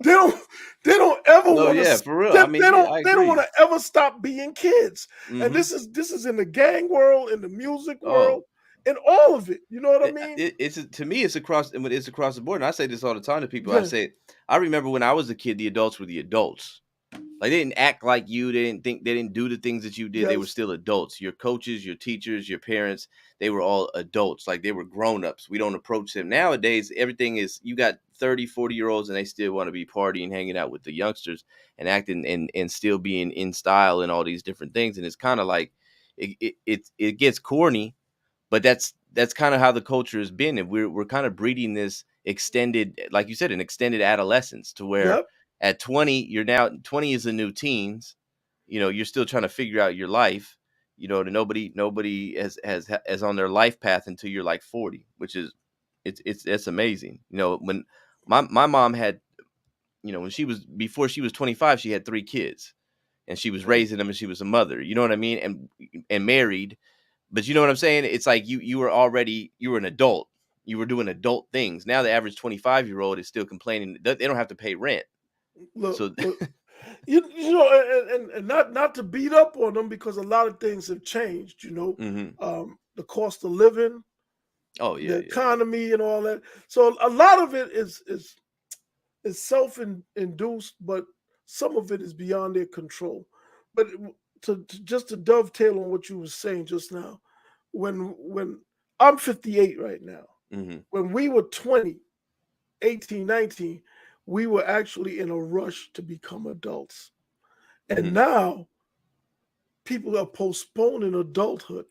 don't they don't ever No, want yeah, to for real. I mean, yeah, I they don't want agree. to ever stop being kids. And Mhm. this is in the gang world, in the music Oh, world, in all of it. You know what I mean? it's to me, it's across the board, and I say this all the time to people. I Yeah. say, I remember when I was a kid, the adults were the adults. Like, they didn't act like you, they didn't do the things that you did, they were Yes. still adults. Your coaches, your teachers, your parents, they were all adults, like, they were grown-ups. We don't approach them. Nowadays, everything is you got 30, 40-year-olds, and they still wanna be partying, hanging out with the youngsters, and acting and still being in style and all these different things, and it's kinda like, it gets corny, but that's kind of how the culture has been, and we're kind of breeding this extended, like you said, an extended adolescence, to where Yep. at 20, you're now 20 is the new teens. You're still trying to figure out your life. Nobody has on their life path until you're like 40, which is it's amazing. When my mom had, when she was before she was 25, she had 3 kids, and she was Mm. raising them, and she was a mother. You know what I mean? And married, but you know what I'm saying? It's like you were an adult. You were doing adult things. Now the average 25-year-old is still complaining that they don't have to pay rent. Look, So look. You know, and not to beat up on them because a lot of things have changed. mhm. The cost of living, Oh, the yeah, yeah, yeah. economy, and all that. So a lot of it is self-induced, but some of it is beyond their control. But just to dovetail on what you were saying just now, when I'm 58 right now, Mhm. when we were 20, 18, 19, we were actually in a rush to become adults. And Mhm. now people are postponing adulthood.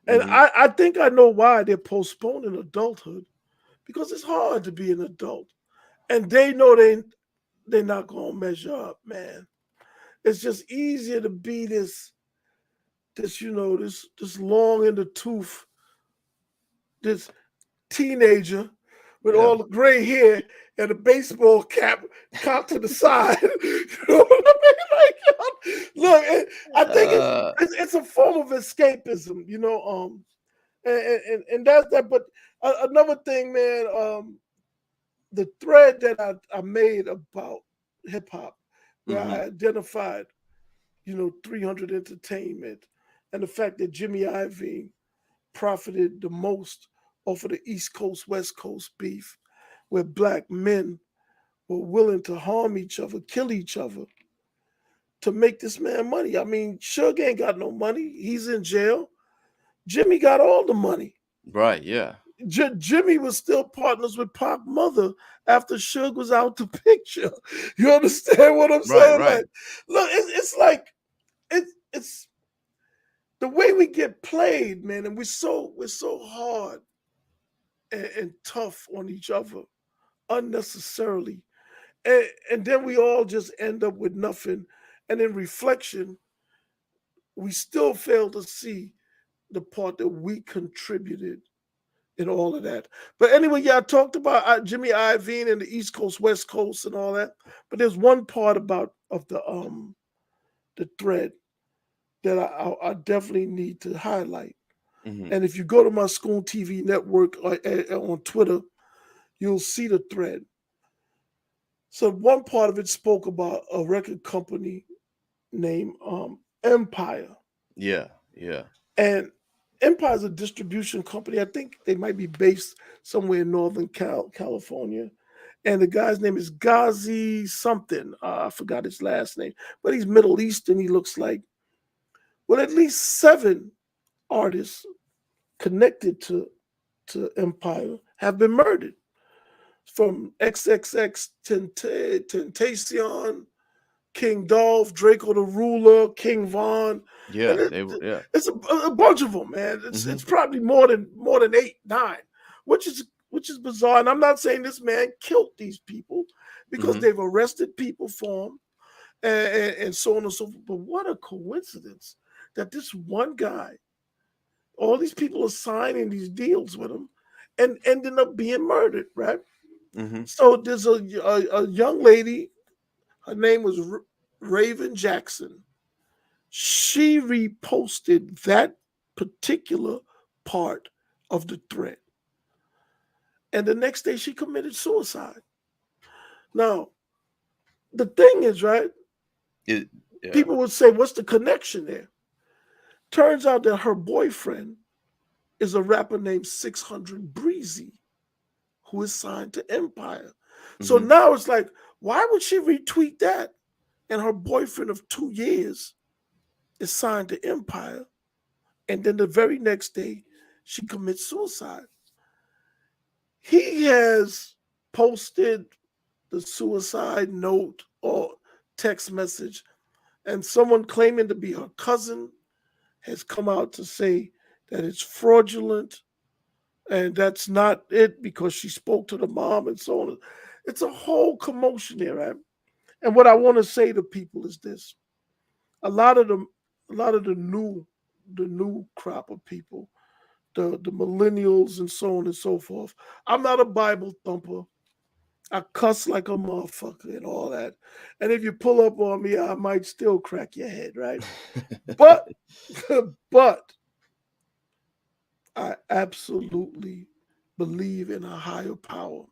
And Mhm. I think I know why they're postponing adulthood because it's hard to be an adult. And they know they're not gonna measure up, man. It's just easier to be this long in the tooth, this teenager with Yeah. all the gray hair and a baseball cap cocked to the side. You know what I mean? Look, I think Uh, it's a form of escapism, and that's that. But another thing, man, the thread that I made about hip hop, where I mhm. identified, 300 Entertainment, and the fact that Jimmy Iovine profited the most off of the East Coast West Coast beef, where black men were willing to harm each other, kill each other to make this man money. I mean, Suge ain't got no money. He's in jail. Jimmy got all the money. Right, yeah. Jimmy was still partners with Pac Mother after Suge was out the picture. You understand what I'm Right, saying? right. Like, look, it's like it's the way we get played, man, and we're so hard and tough on each other unnecessarily, and then we all just end up with nothing. And in reflection, we still fail to see the part that we contributed in all of that. But anyway, yeah, I talked about Jimmy Iovine and the East Coast, West Coast, and all that. But there's one part about of the thread that I definitely need to highlight. Mhm. And if you go to my ScoonTV network on Twitter, you'll see the thread. So one part of it spoke about a record company named Empire, Yeah, yeah. and Empire is a distribution company. I think they might be based somewhere in Northern California. And the guy's name is Ghazi something. I forgot his last name, but he's Middle Eastern. He looks like Well, at least 7 artists connected to Empire have been murdered, from XXX Tentacion, King Dolph, Draco the Ruler, King Von, and Yeah, they were. Yeah. it's a bunch of them, man. Hmm. It's probably more than 8, 9, which is bizarre. And I'm not saying this man killed these people, because Hmm. they've arrested people for him, and so on and so forth. But what a coincidence that this one guy, all these people are signing these deals with him, and ending up being murdered, right? Hmm. So there's a young lady. Her name was Raven Jackson. She reposted that particular part of the thread, and the next day she committed suicide. Now, the thing is, right? It, yeah. People would say, "What's the connection there?" Turns out that her boyfriend is a rapper named 600 Breezy, who is signed to Empire. So Hmm. now it's like, why would she retweet that? And her boyfriend of 2 years is signed to Empire. And then the very next day, she commits suicide. He has posted the suicide note or text message, and someone claiming to be her cousin has come out to say that it's fraudulent, and that's not it, because she spoke to the mom and so on. It's a whole commotion there, right? And what I want to say to people is this: a lot of the new crop of people, the millennials and so on and so forth. I'm not a Bible thumper. I cuss like a motherfucker and all that. And if you pull up on me, I might still crack your head, right? But but I absolutely believe in a higher power.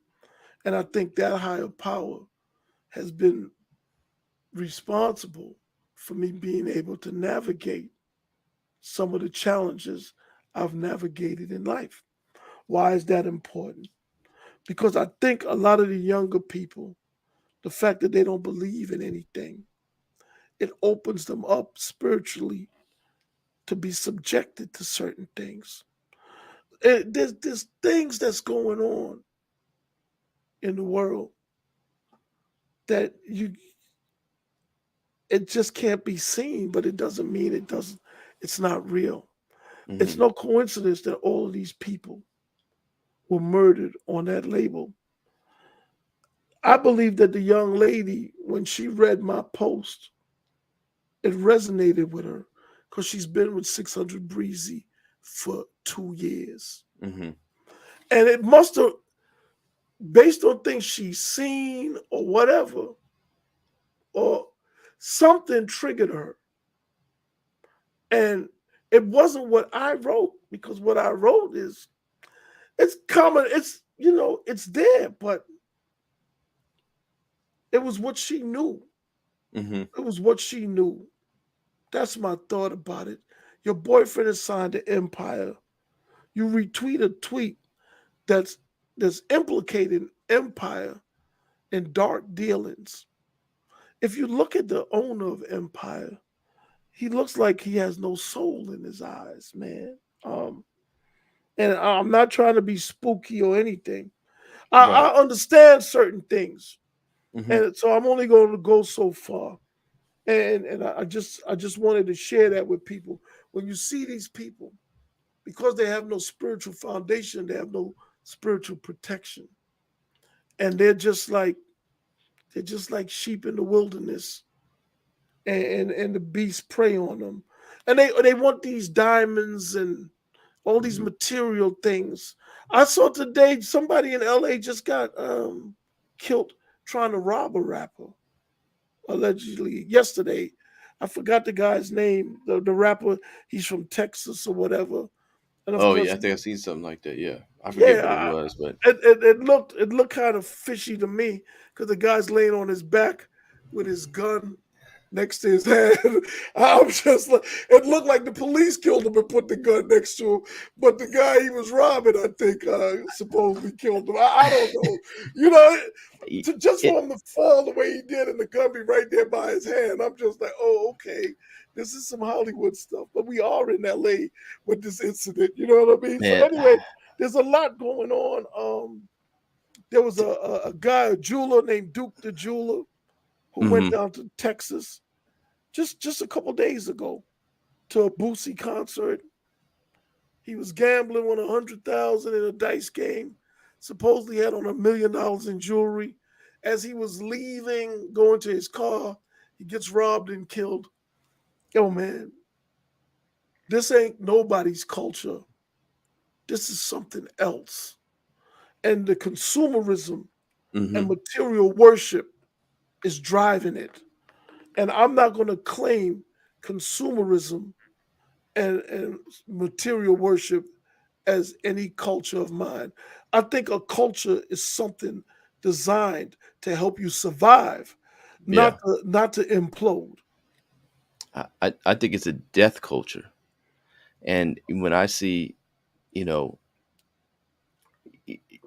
And I think that higher power has been responsible for me being able to navigate some of the challenges I've navigated in life. Why is that important? Because I think a lot of the younger people, the fact that they don't believe in anything, it opens them up spiritually to be subjected to certain things. There's things that's going on in the world that it just can't be seen, but it doesn't mean it's not real. It's Hmm. no coincidence that all of these people were murdered on that label. I believe that the young lady, when she read my post, it resonated with her, because she's been with 600 Breezy for 2 years. Hmm. And it must have, based on things she's seen or whatever, or something triggered her. And it wasn't what I wrote, because what I wrote is, it's common, it's there, but it was what she knew. Hmm. It was what she knew. That's my thought about it. Your boyfriend is signed to Empire. You retweet a tweet that's that's implicating Empire in dark dealings. If you look at the owner of Empire, he looks like he has no soul in his eyes, man. And I'm not trying to be spooky or anything. Right. I understand certain things, Hmm. and so I'm only going to go so far. And I just wanted to share that with people. When you see these people, because they have no spiritual foundation, they have no spiritual protection, and they're just like sheep in the wilderness, and the beasts prey on them, and they want these diamonds and all these Hmm. material things. I saw today somebody in LA just got killed trying to rob a rapper, allegedly yesterday. I forgot the guy's name, the rapper. He's from Texas or whatever, and of Oh yeah, course, I think I've seen something like that. Yeah, I forget what it yeah, was, but it looked kind of fishy to me, because the guy's laying on his back with his gun next to his head. I'm just like, it looked like the police killed him and put the gun next to him, but the guy he was robbing, I think, supposedly killed him. I don't know, you know. Just it, for him to fall the way he did and the gun be right there by his hand, I'm just like, oh, okay. This is some Hollywood stuff, but we are in LA with this incident. You know what I mean? So Man. anyway, there's a lot going on. There was t- a guy, a jeweler named Duke the jeweler, who went mhm. down to Texas just a couple days ago to a Boosie concert. He was gambling, won 100,000 in a dice game. Supposedly had on $1 million in jewelry. As he was leaving, going to his car, he gets robbed and killed. Yo, man, this ain't nobody's culture. This is something else. And the consumerism and Mhm. material worship is driving it. And I'm not going to claim consumerism and material worship as any culture of mine. I think a culture is something designed to help you survive, Yeah. not to implode. I think it's a death culture. And when I see, you know,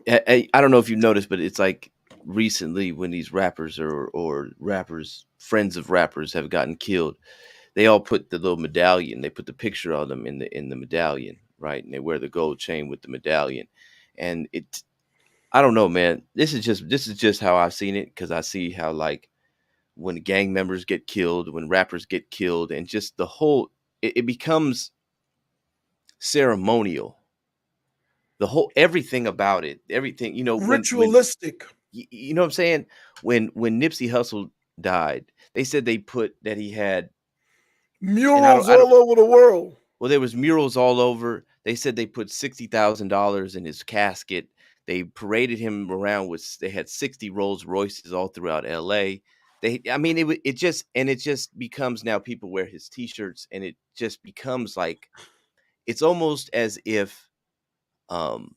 I don't know if you've noticed, but it's like recently when these rappers or rappers, friends of rappers have gotten killed, they all put the little medallion. They put the picture of them in the medallion, right? And they wear the gold chain with the medallion. And I don't know, man. This is just how I've seen it because I see how like when gang members get killed, when rappers get killed, and just the whole it becomes ceremonial. The whole everything about it, everything when Ritualistic. you know what I'm saying? When Nipsey Hussle died, they said they put that he had, and Murals I don't. all over the world. Well, there was murals all over. They said they put $60,000 in his casket. They paraded him around with. They had 60 Rolls Royces all throughout L.A. I mean, it just becomes now people wear his T-shirts, and it just becomes like it's almost as if um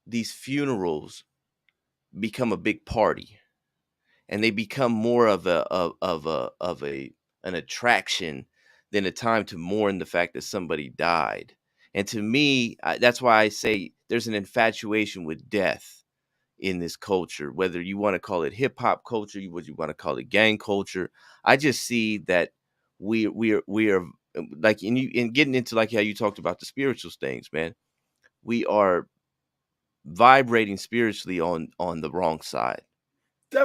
these funerals become a big party and they become more of a an attraction than a time to mourn the fact that somebody died. And to me, that's why I say there's an infatuation with death in this culture, whether you want to call it hip hop culture, what you want to call it gang culture. I just see that we are like in getting into like how you talked about the spiritual things, man. We are vibrating spiritually on the wrong side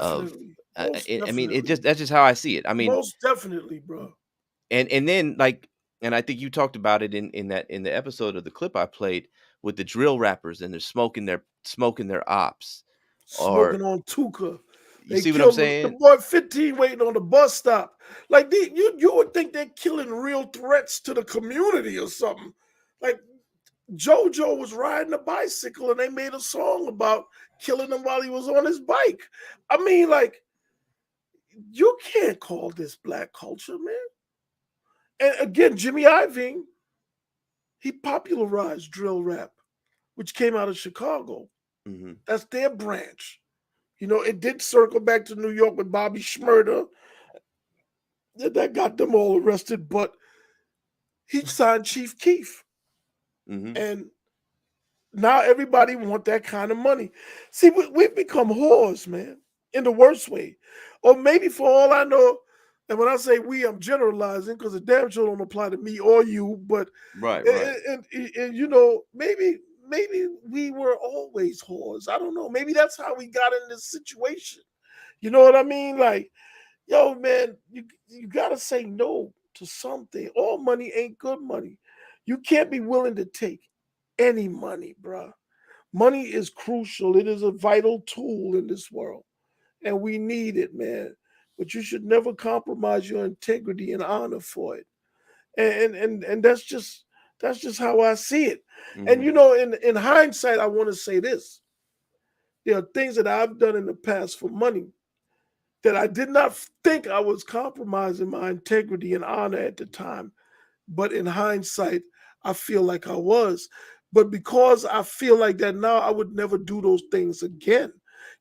of Definitely. Most I mean, it definitely. just that's just how I see it. I mean, Most definitely, bro. and then like, and I think you talked about it in the episode of the clip I played with the drill rappers and they're smoking their ops. Or Smoking on Tuka. you They see what I'm killed the saying? boy 15 waiting on the bus stop. Like you would think they're killing real threats to the community or something. Like JoJo was riding a bicycle and they made a song about killing him while he was on his bike. I mean, like, you can't call this black culture, man. And again, Jimmy Iovine, he popularized drill rap, which came out of Chicago. Hmm. That's their branch. You know, it did circle back to New York with Bobby Schmurder. That got them all arrested, but he signed Chief Keef. Hmm. And now everybody want that kind of money. See, we've become whores, man, in the worst way. Or maybe for all I know, and when I say we, I'm generalizing because the damn sure don't apply to me or you. But Right, right. you know, maybe we were always whores. I don't know. Maybe that's how we got in this situation. You know what I mean? Like, yo, man, you gotta say no to something. All money ain't good money. You can't be willing to take any money, bruh. Money is crucial. It is a vital tool in this world, and we need it, man. But you should never compromise your integrity and honor for it. And that's just how I see it. And Hmm. you know, in hindsight, I want to say this: there are things that I've done in the past for money that I did not think I was compromising my integrity and honor at the time. But in hindsight, I feel like I was. But because I feel like that now, I would never do those things again.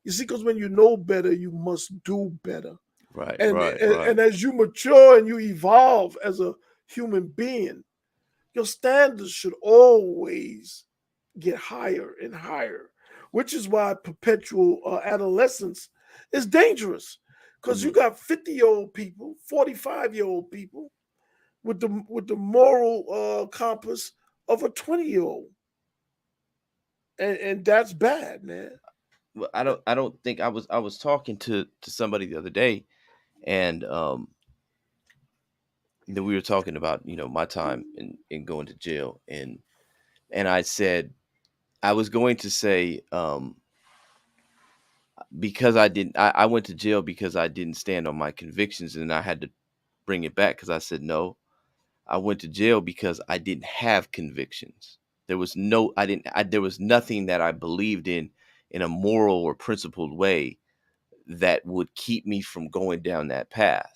You see, because when you know better, you must do better. Right, And, right, and right. and as you mature and you evolve as a human being, your standards should always get higher and higher, which is why perpetual adolescence is dangerous because you Hmm. got 50-year-old people, 45-year-old people. with the moral compass of a 20-year-old, and that's bad, man. Well, I don't think I was talking to somebody the other day, and that we were talking about, my time in going to jail, and I said I was going to say, because I went to jail because I didn't stand on my convictions, and I had to bring it back because I said no. I went to jail because I didn't have convictions. There was no I didn't I, there was nothing that I believed in a moral or principled way that would keep me from going down that path.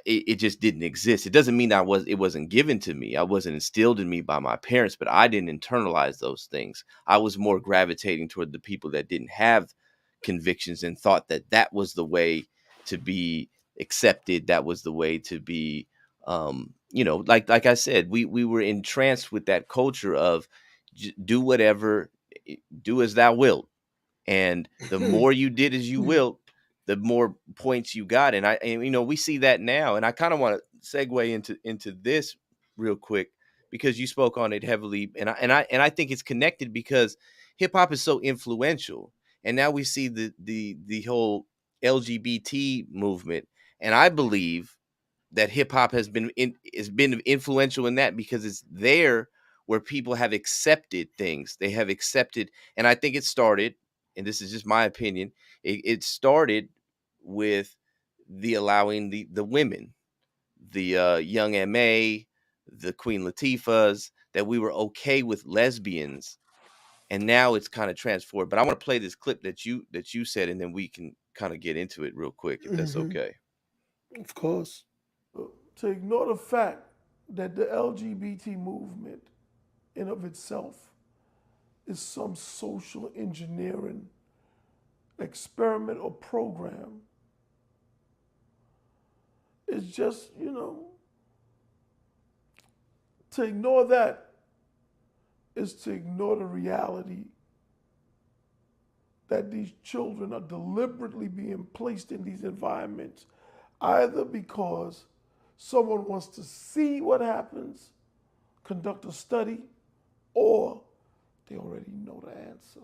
It just didn't exist. It doesn't mean it wasn't given to me. I wasn't instilled in me by my parents, but I didn't internalize those things. I was more gravitating toward the people that didn't have convictions and thought that that was the way to be accepted. That was the way to be, like I said, we were entranced with that culture of do whatever, do as thou wilt, and the more you did as you will, the more points you got. And we see that now. And I kind of want to segue into this real quick, because you spoke on it heavily, and I think it's connected because hip hop is so influential, and now we see the whole LGBT movement, and I believe that hip hop has been influential in that, because it's there where people have accepted things. They have accepted, and I think it started, and this is just my opinion, it started with the allowing the women, the young Ma, the Queen Latifahs, that we were okay with lesbians, and now it's kind of transformed. But I want to play this clip that you said, and then we can kind of get into it real quick, if that's Hmm. okay. Of course. To ignore the fact that the LGBT movement in of itself is some social engineering experiment or program is just, to ignore that is to ignore the reality that these children are deliberately being placed in these environments, either because someone wants to see what happens, conduct a study, or they already know the answer.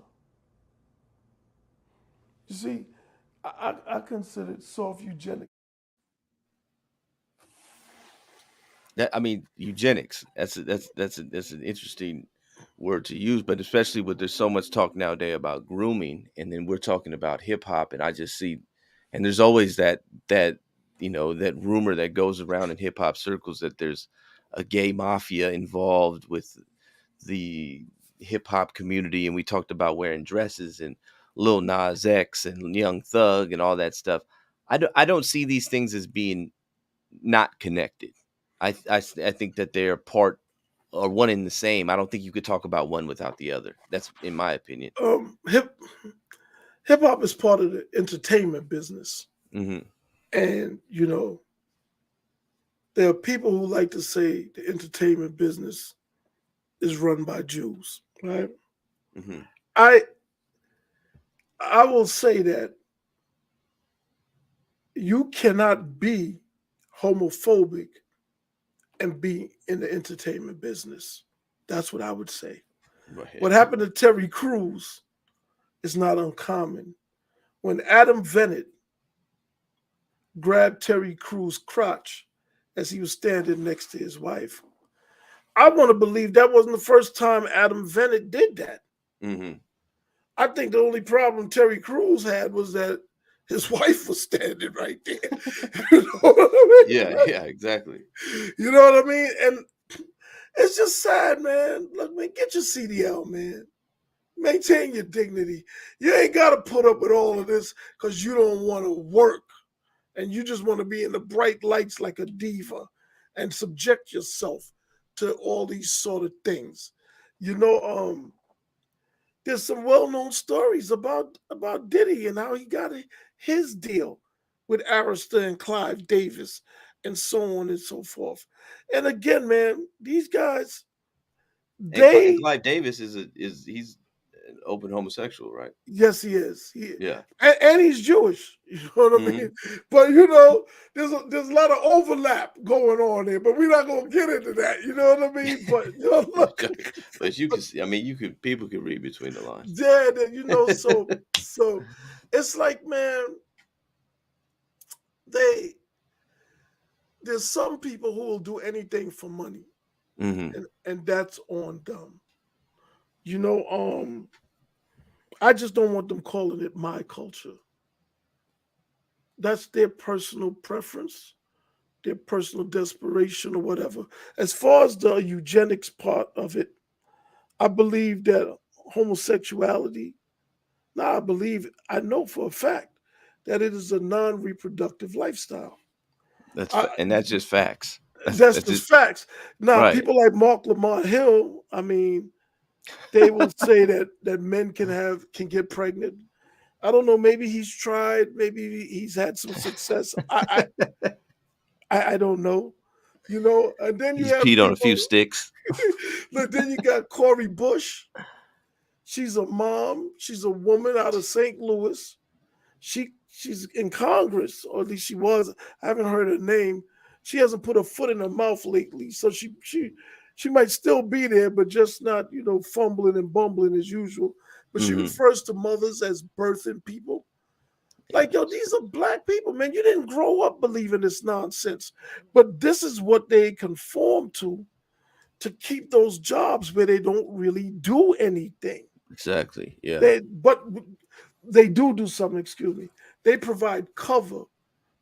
You see, I consider it soft eugenics. That, I mean, eugenics. That's an interesting word to use, but especially with there's so much talk nowadays about grooming, and then we're talking about hip hop, and I just see, and there's always that rumor that goes around in hip hop circles that there's a gay mafia involved with the hip hop community, and we talked about wearing dresses and Lil Nas X and Young Thug and all that stuff. I don't see these things as being not connected. I think that they're part or one in the same. I don't think you could talk about one without the other. That's in my opinion. Um, hip Hip hop is part of the entertainment business, Hmm. and there are people who like to say the entertainment business is run by Jews, right? Hmm. I I will say that you cannot be homophobic and be in the entertainment business. That's what I would say. What Right. happened to Terry Crews is not uncommon. When Adam Bennett grabbed Terry Crews' crotch as he was standing next to his wife, I want to believe that wasn't the first time Adam Bennett did that. Hmm. I think the only problem Terry Crews had was that his wife was standing right there. You know what I Yeah. mean? Yeah. Exactly. You know what I mean? And it's just sad, man. Look, man, get your CDL, man. Maintain your dignity. You ain't got to put up with all of this because you don't want to work and you just want to be in the bright lights like a diva and subject yourself to all these sort of things. You know, there's some well-known stories about Diddy and how he got his deal with Arista and Clive Davis and so on and so forth. And again, man, these guys, And they Clive Davis is he's open homosexual, right? Yes, he is. Yeah. And he's Jewish. You know what I Hmm. mean? But you know, there's a lot of overlap going on there. But we're not gonna get into that. You know what I mean? But you know, look, But you could, I mean, people could read between the lines. yeah, you know, so it's like, man, they there's some people who will do anything for money, Hmm. and that's on them. You know, I just don't want them calling it my culture. That's their personal preference, their personal desperation, or whatever. As far as the eugenics part of it, I believe that homosexuality, now I believe, I know for a fact that it is a non reproductive lifestyle. I, And that's just facts. that's That's just just facts. Now, right. people like Mark Lamar Hill, I mean, they will say that men can get pregnant. I don't know. Maybe he's tried. Maybe he's had some success. I don't know. You know. And then you He's have peed on a few people. sticks. Look, then you got Cori Bush. She's a mom. She's a woman out of St. Louis. She's in Congress, or at least she was. I haven't heard her name. She hasn't put her foot in her mouth lately, so she might still be there, but just not, you know, fumbling and bumbling as usual. But she Hmm. refers to mothers as birthing people. Like, yo, these are black people, man. You didn't grow up believing this nonsense, but this is what they conform to keep those jobs where they don't really do anything. Exactly. Yeah. But they do something. Excuse me. They provide cover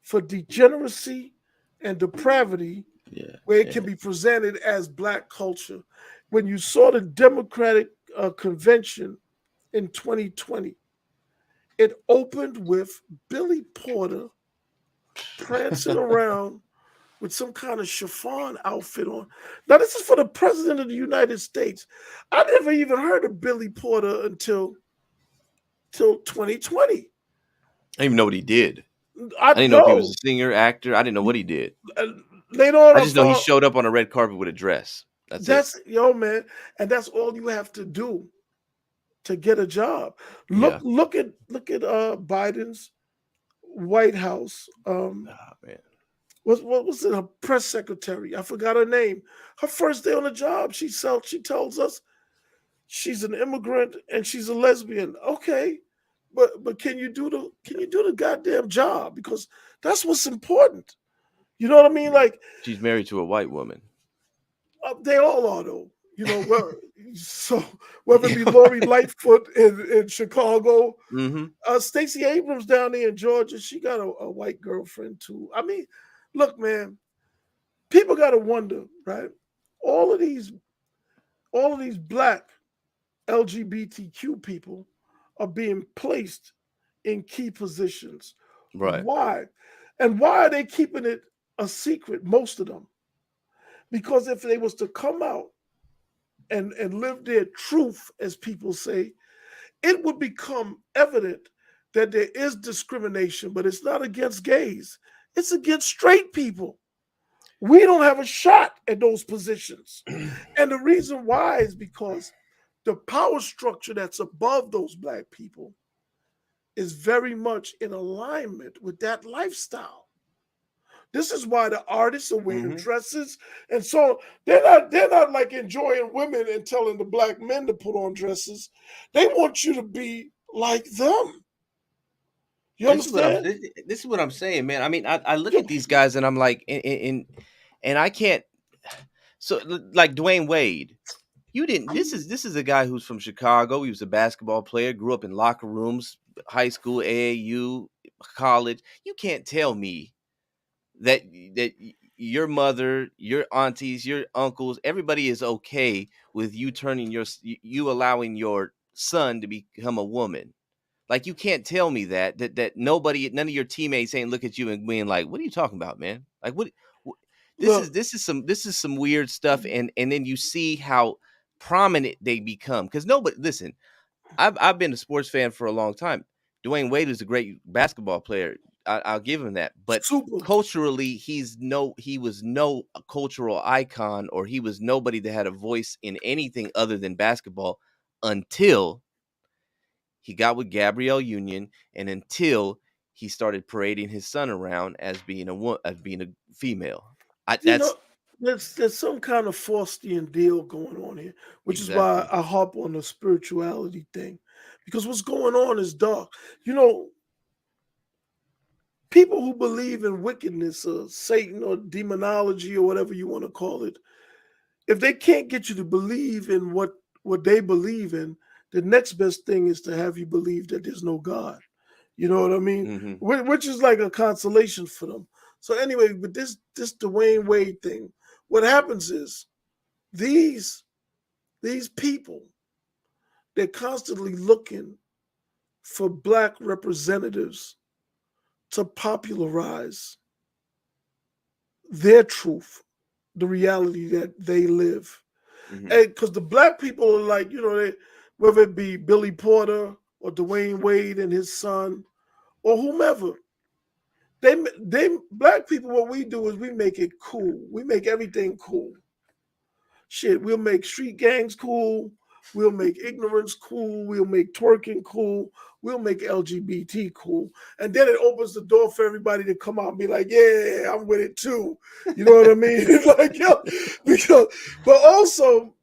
for degeneracy and depravity, Yeah. where it Yeah. can be presented as black culture. When you saw the Democratic convention in 2020, it opened with Billy Porter prancing around with some kind of chiffon outfit on. Now, this is for the president of the United States. I never even heard of Billy Porter until till 2020. I didn't even know what he did. I I didn't know if he was know. a singer, actor. I didn't know what he did. Later on, I I just know he found showed up on a red carpet with a dress. That's it. that's, yo, man, and that's all you have to do to get a job. Yeah. Look at Biden's White House. Oh, man. What was it? Her press secretary. I forgot her name. Her first day on the job, she tells us she's an immigrant and she's a lesbian. Okay, but can you do the goddamn job? Because that's what's important. You know what I mean? Like, She's married to a white woman. they all are though. You know, so whether it be Lori Lightfoot in Chicago, Hmm. Stacey Abrams down there in Georgia, she got a white girlfriend too. I mean, look, man, people got to wonder, right? All of these, all of these black LGBTQ people are being placed in key positions. Right. Why? And why are they keeping it a secret? Most of them, because if they was to come out and live their truth, as people say, it would become evident that there is discrimination, but it's not against gays, it's against straight people. We don't have a shot at those positions. And the reason why is because the power structure that's above those black people is very much in alignment with that lifestyle. This is why the artists are wearing Hmm. dresses, and so they're not like enjoying women and telling the black men to put on dresses. They want you to be like them. You This is what I'm. understand? This is what I'm saying, man. I mean, I look You- at these guys and I'm like, and I can't. So, like Dwayne Wade, you didn't. This is a guy who's from Chicago. He was a basketball player. Grew up in locker rooms, high school, AAU, college. You can't tell me that your mother, your aunties, your uncles, everybody is okay with you turning you allowing your son to become a woman. Like you can't tell me that nobody, none of your teammates ain't look at you and being like, "What are you talking about, man?" Like what Look, this is some weird stuff, and then you see how prominent they become. Because nobody listen, I've been a sports fan for a long time. Dwayne Wade is a great basketball player. I'll give him that. But super. culturally, he was no cultural icon, or he was nobody that had a voice in anything other than basketball until He got with Gabrielle Union, and until he started parading his son around as being as being a female. You know, That's there's some kind of Faustian deal going on here, which is why exactly. I hop on the spirituality thing, because what's going on is dark. You know, people who believe in wickedness or Satan or demonology or whatever you want to call it, if they can't get you to believe in what they believe in, the next best thing is to have you believe that there's no God. You know what I mean? Hmm. Which is like a consolation for them. So anyway, but this Dwayne Wade thing, what happens is these these people, they're constantly looking for black representatives to popularize their truth, the reality that they live. Hmm. And because the black people are like, whether it be Billy Porter or Dwayne Wade and his son or whomever, they black people, what we do is we make it cool. We make everything cool. Shit, we'll make street gangs cool. We'll make ignorance cool. We'll make twerking cool. We'll make LGBT cool. And then it opens the door for everybody to come out and be like, yeah, I'm with it too. You know what I mean? It's like, yo, because, but also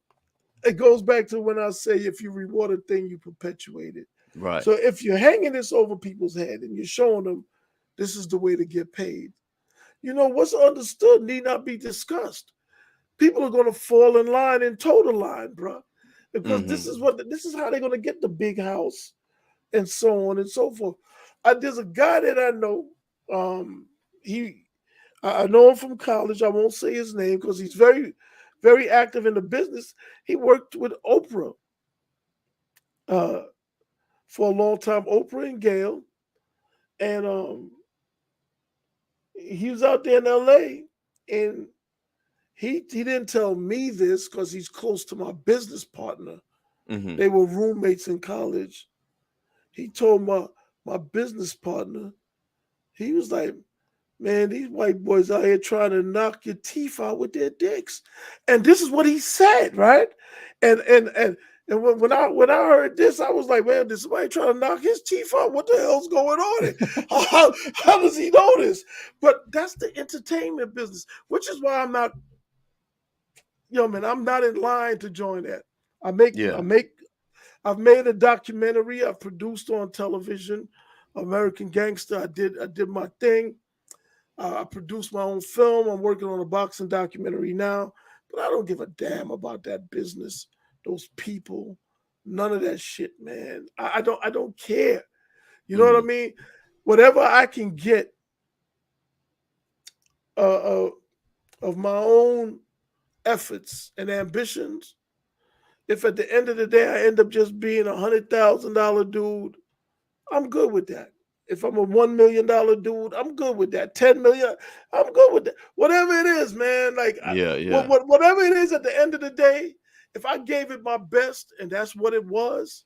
it goes back to when I say if you reward a thing, you perpetuate it. Right. So if you're hanging this over people's head and you're showing them this is the way to get paid, what's understood need not be discussed. People are going to fall in line and toe the line, bro, because Hmm. this is how they're going to get the big house and so on and so forth. There's a guy that I know. He I know him from college. I won't say his name because he's very, very active in the business. He worked with Oprah uh, for a long time, Oprah and Gail, and he was out there in L.A. and he didn't tell me this because he's close to my business partner. Hmm. They were roommates in college. He told my business partner, he was like, man, these white boys out here trying to knock your teeth out with their dicks. And this is what he said, right? And and and and when I heard this, I was like, man, did somebody trying to knock his teeth out? What the hell's going on here? How does he know this? But that's the entertainment business, which is why I'm not, man, I'm not in line to join that. I make I Yeah. make I've made a documentary. I've produced on television, American Gangster. I did my thing. I produced my own film. I'm working on a boxing documentary now, but I don't give a damn about that business, those people, none of that shit, man. I don't care. You know what I Hmm. mean? Whatever I can get uh, uh, of my own efforts and ambitions, if at the end of the day I end up just being $100,000 dude, I'm good with that. If I'm a $1 million dude, I'm good with that. 10 million, I'm good with that. Whatever it is, man. Like Yeah. Yeah. whatever it is at the end of the day, if I gave it my best and that's what it was,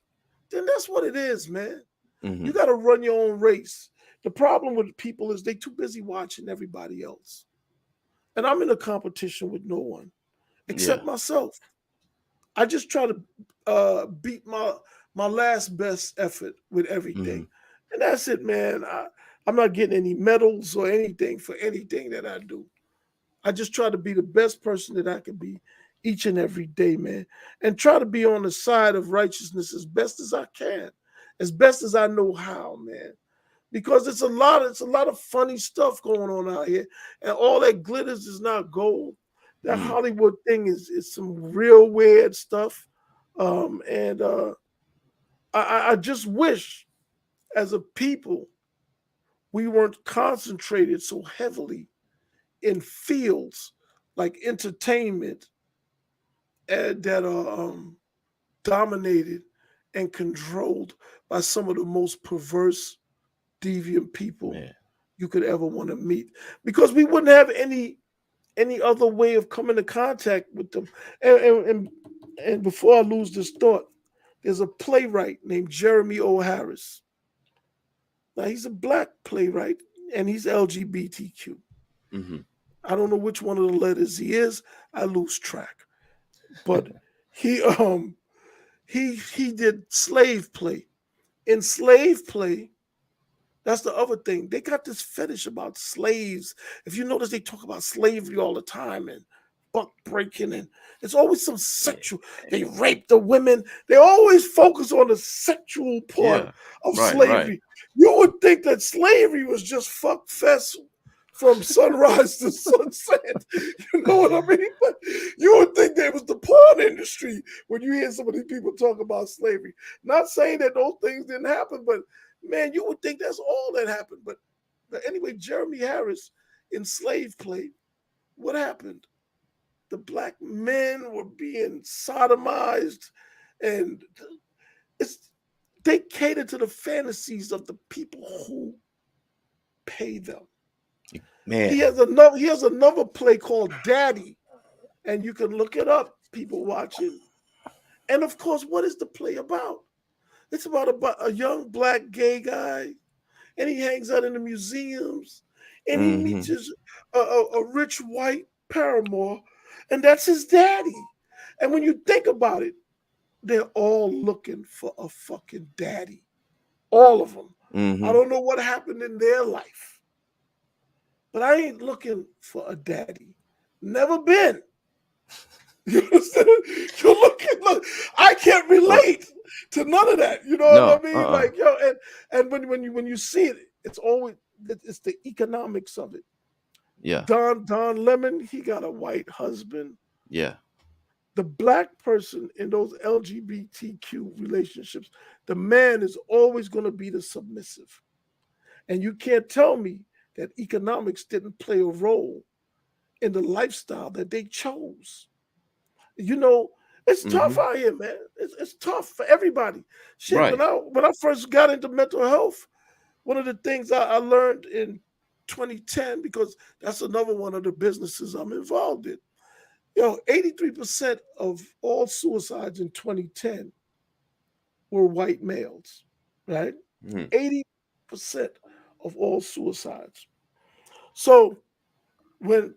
then that's what it is, man. You Hmm. got to run your own race. The problem with people is they too busy watching everybody else. And I'm in a competition with no one Yeah. except myself. I just try to beat my last best effort with Hmm. everything, and that's it, man. I'm not getting any medals or anything for anything that I do. I just try to be the best person that I can be each and every day, man, and try to be on the side of righteousness as best as I can, as best as I know how, man. Because it's a lot of funny stuff going on out here, and all that glitters is not gold. That Mm. Hollywood thing is some real weird stuff, and I just wish, as a people, we weren't concentrated so heavily in fields like entertainment that are dominated and controlled by some of the most perverse, deviant people Man. you could ever want to meet, because we wouldn't have any other way of coming in contact with them. And before I lose this thought, there's a playwright named Jeremy O. Harris. Now he's a black playwright and he's LGBTQ. Hmm. I don't know which one of the letters he is. I lose track. But he he did slave play. In slave play, that's the other thing. They got this fetish about slaves. If you notice, they talk about slavery all the time and buck breaking, and it's always some Yeah. sexual. They rape the women. They always focus on the sexual part Yeah. of Right. slavery. You would think that slavery was just fuck fest from sunrise to sunset. You know what I mean? But you would think there was the porn industry when you hear some of these people talk about slavery. Not saying that those things didn't happen, but man, you would think that's all that happened. But anyway, Jeremy Harris in slave play, what happened? The black men were being sodomized, and it's they cater to the fantasies of the people who pay them. Man. He has another play called Daddy, and you can look it up, people watching. And of course, what is the play about? It's about a young black gay guy, and he hangs out in the museums, and he meets Mm-hmm. his a rich white paramour, and that's his daddy. And when you think about it, they're all looking for a fucking daddy, all of them. I Mm-hmm. don't know what happened in their life, but I ain't looking for a daddy. Never been. You understand? You're looking. Look, I can't Well, relate to none of that. You know what no. I mean? Uh-uh. Like yo, and when you see it, it's always it's the economics of it. Yeah. Don Lemon, he got a white husband. Yeah. The black person in those LGBTQ relationships, the man is always going to be the submissive. And you can't tell me that economics didn't play a role in the lifestyle that they chose. You know, it's tough Mm-hmm. out here, man. It's tough for everybody. Shit, Right. when I first got into mental health, one of the things I learned in 2010, because that's another one of the businesses I'm involved in. 83% of all suicides in 2010 were white males, right? Mm-hmm. 80% of all suicides. So what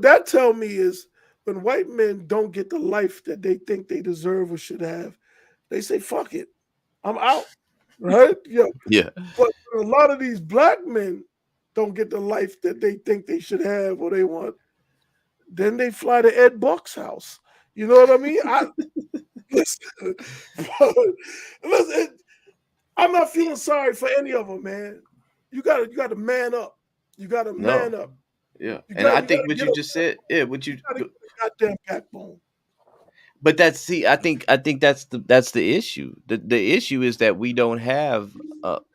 that tell me is when white men don't get the life that they think they deserve or should have, they say, fuck it, I'm out. Right? Yeah. Yeah. But a lot of these black men don't get the life that they think they should have or they want, then they fly to Ed Buck's house. You know what I mean? I listen, listen, I'm not feeling sorry for any of them, man. You gotta man up. You gotta No. man up. Yeah. You And got I you think gotta what get you a just said, yeah, what you gotta get a goddamn backbone. but that's see, I think that's the issue. The issue is that we don't have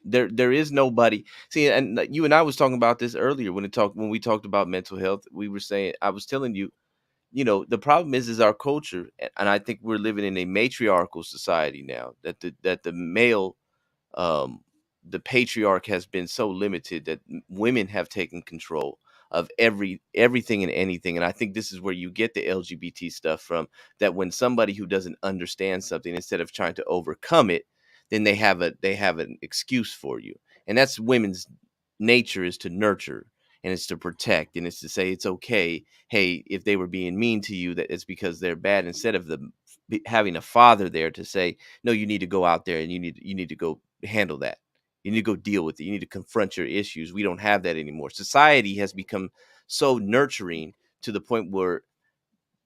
there is nobody. See, and you and I was talking about this earlier when we talked about mental health. We were saying I was telling you, the problem is our culture, and I think we're living in a matriarchal society now that the male um, the patriarch has been so limited that women have taken control of everything and anything. And I think this is where you get the LGBT stuff from, that when somebody who doesn't understand something, instead of trying to overcome it, then they have an excuse for you. And that's women's nature, is to nurture, and it's to protect, and it's to say it's okay. Hey, if they were being mean to you, that it's because they're bad, instead of having a father there to say, no, you need to go out there and you need to go handle that. You need to go deal with it. You need to confront your issues. We don't have that anymore. Society has become so nurturing to the point where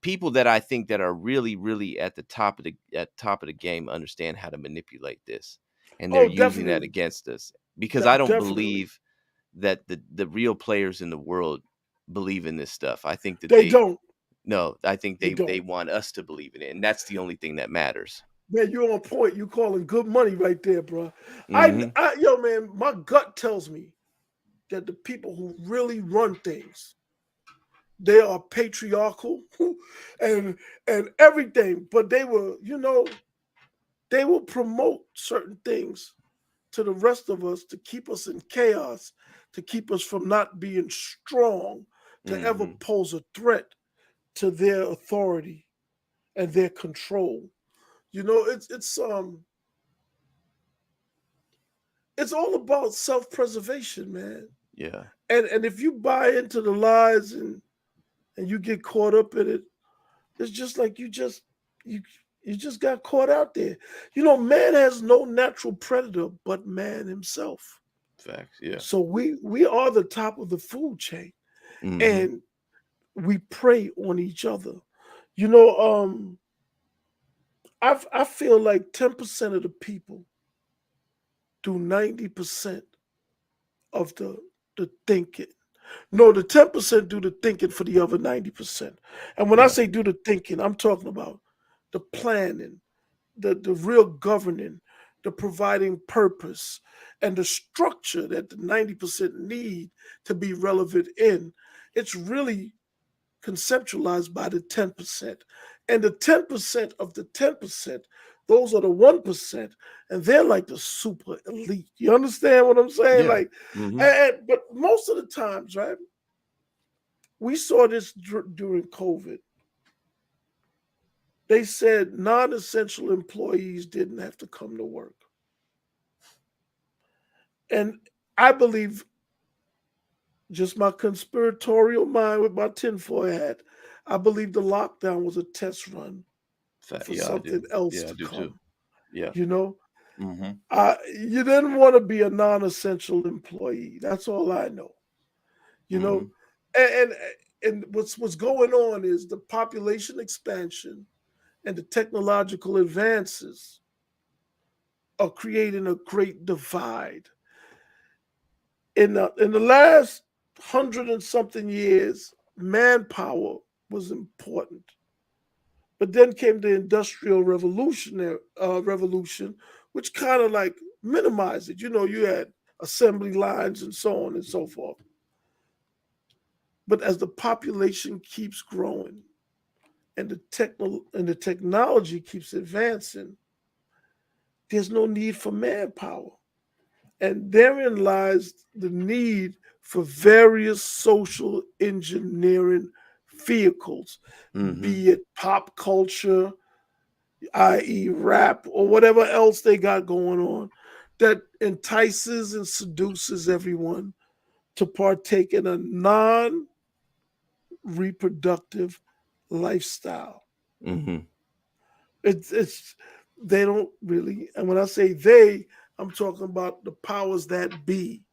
people that I think that are really, really at the top of the game understand how to manipulate this, and they're Oh, using that definitely. against us. Because I don't Definitely. believe that the real players in the world believe in this stuff. I think that They they don't. no, I think They they don't. want us to believe in it, and that's the only thing that matters. Man, you're on point. You calling good money right there, bro. Hmm. Yo, man, my gut tells me that the people who really run things, they are patriarchal and everything, but they will promote certain things to the rest of us to keep us in chaos, to keep us from not being strong, to ever Hmm. pose a threat to their authority and their control. It's all about self-preservation, man. Yeah. And if you buy into the lies and you get caught up in it, it's just like you You just got caught out there. Man has no natural predator but man himself. Facts. Yeah. So we are the top of the food chain, Mm-hmm. and we prey on each other. You know, I feel like 10% of the people do 90% of the thinking. No, the 10% do the thinking for the other 90%. And when I Yeah. say do the thinking, I'm talking about the planning, the real governing, the providing purpose, and the structure that the 90% need to be relevant in. It's really conceptualized by the 10%. And the 10% of the 10%, those are the 1%, and they're like the super elite. You understand what I'm saying? Yeah. Like, Mm-hmm. but most of the times, right? We saw this during COVID. They said non-essential employees didn't have to come to work. And I believe, just my conspiratorial mind with my tinfoil hat, I believe the lockdown was a test run for Yeah, I do. something else Yeah, I to do too. come. Yeah. You know, Mm-hmm. you didn't want to be a non-essential employee. That's all I know. You Mm-hmm. know, and what's going on is the population expansion and the technological advances are creating a great divide. In the last 100 and something years, manpower was important. But then came the industrial revolution, which kind of like minimized it. You had assembly lines and so on and so forth. But as the population keeps growing and the technology keeps advancing, there's no need for manpower. And therein lies the need for various social engineering vehicles, Mm-hmm. be it pop culture, i.e., rap, or whatever else they got going on, that entices and seduces everyone to partake in a non reproductive lifestyle. Mm-hmm. It's they don't really, and when I say they, I'm talking about the powers that be.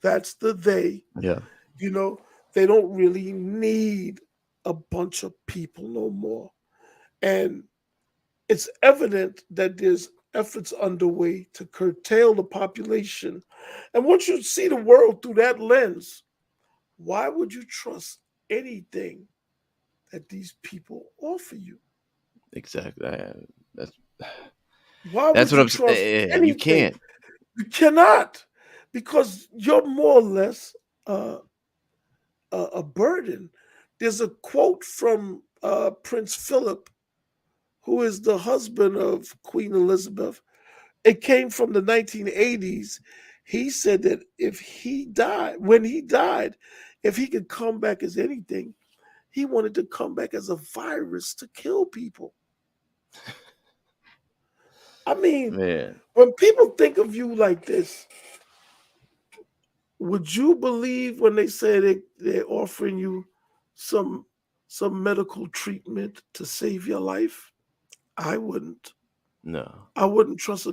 That's the they. Yeah. You know, they don't really need a bunch of people no more. And it's evident that there's efforts underway to curtail the population. And once you see the world through that lens, why would you trust anything that these people offer you? Exactly. That's Why that's would what you I'm trust saying. You anything? can't. You cannot, because you're more or less uh, a burden. There's a quote from Prince Philip, who is the husband of Queen Elizabeth. It came from the 1980s. He said that when he died, if he could come back as anything, he wanted to come back as a virus to kill people. I mean, Man. when people think of you like this, would you believe when they say they're offering you some some medical treatment to save your life? I wouldn't. No. I wouldn't trust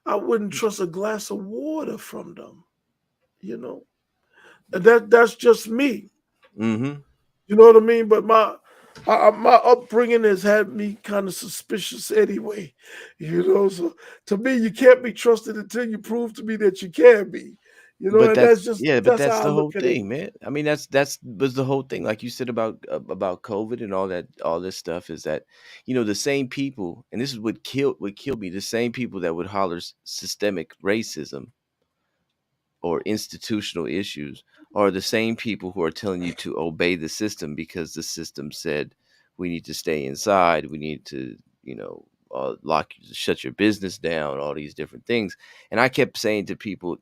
I wouldn't trust a glass of water from them. You know, and that's just me. Mm-hmm. You know what I mean? But my upbringing has had me kind of suspicious anyway. So to me, you can't be trusted until you prove to me that you can be. But And that's that's just yeah, but that's that's how I the look whole at it. thing, man. I mean, that's was the whole thing. Like you said about COVID and all that, all this stuff is that, the same people, and this is what killed me, the same people that would holler systemic racism or institutional issues are the same people who are telling you to obey the system because the system said we need to stay inside, we need to, shut your business down, all these different things. And I kept saying to people,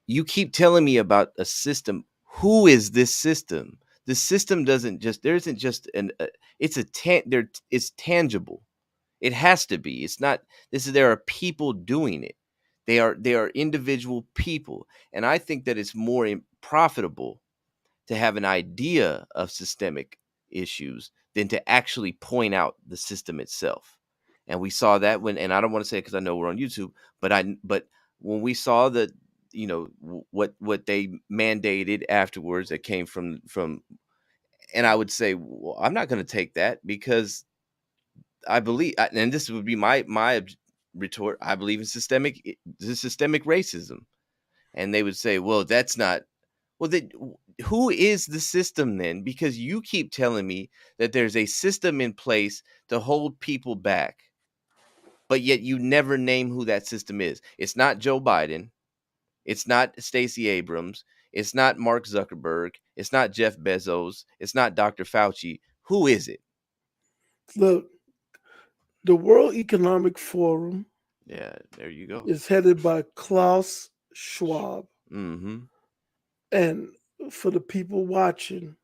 you keep telling me about a system. Who is this system? The system doesn't just there isn't just it's a there it's tangible. It has to be. It's not there are people doing it. They are individual people. And I think that it's more profitable to have an idea of systemic issues than to actually point out the system itself. And we saw that when, and I don't want to say it because I know we're on YouTube, but when we saw the, what they mandated afterwards that came from, and I would say, well, I'm not going to take that because and this would be my retort. I believe in systemic racism, and they would say, well, that's not. Well, then who is the system then? Because you keep telling me that there's a system in place to hold people back, but yet you never name who that system is. It's not Joe Biden. It's not Stacey Abrams. It's not Mark Zuckerberg. It's not Jeff Bezos. It's not Dr. Fauci. Who is it? Look, the World Economic Forum Yeah, there you go. is headed by Klaus Schwab. Mm-hmm. And for the people watching,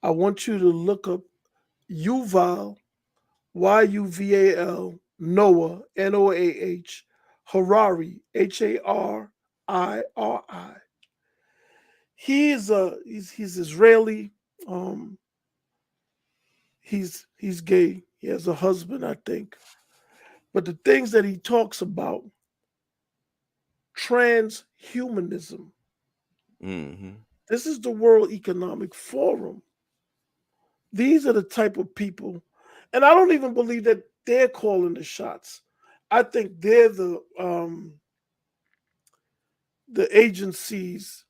I want you to look up Yuval, Yuval, Noah, Noah, Harari, Hariri. He's Israeli. Um, he's gay. He has a husband, I think. But the things that he talks about, transhumanism. Mm-hmm. This is the World Economic Forum. These are the type of people, and I don't even believe that they're calling the shots. I think they're the agencies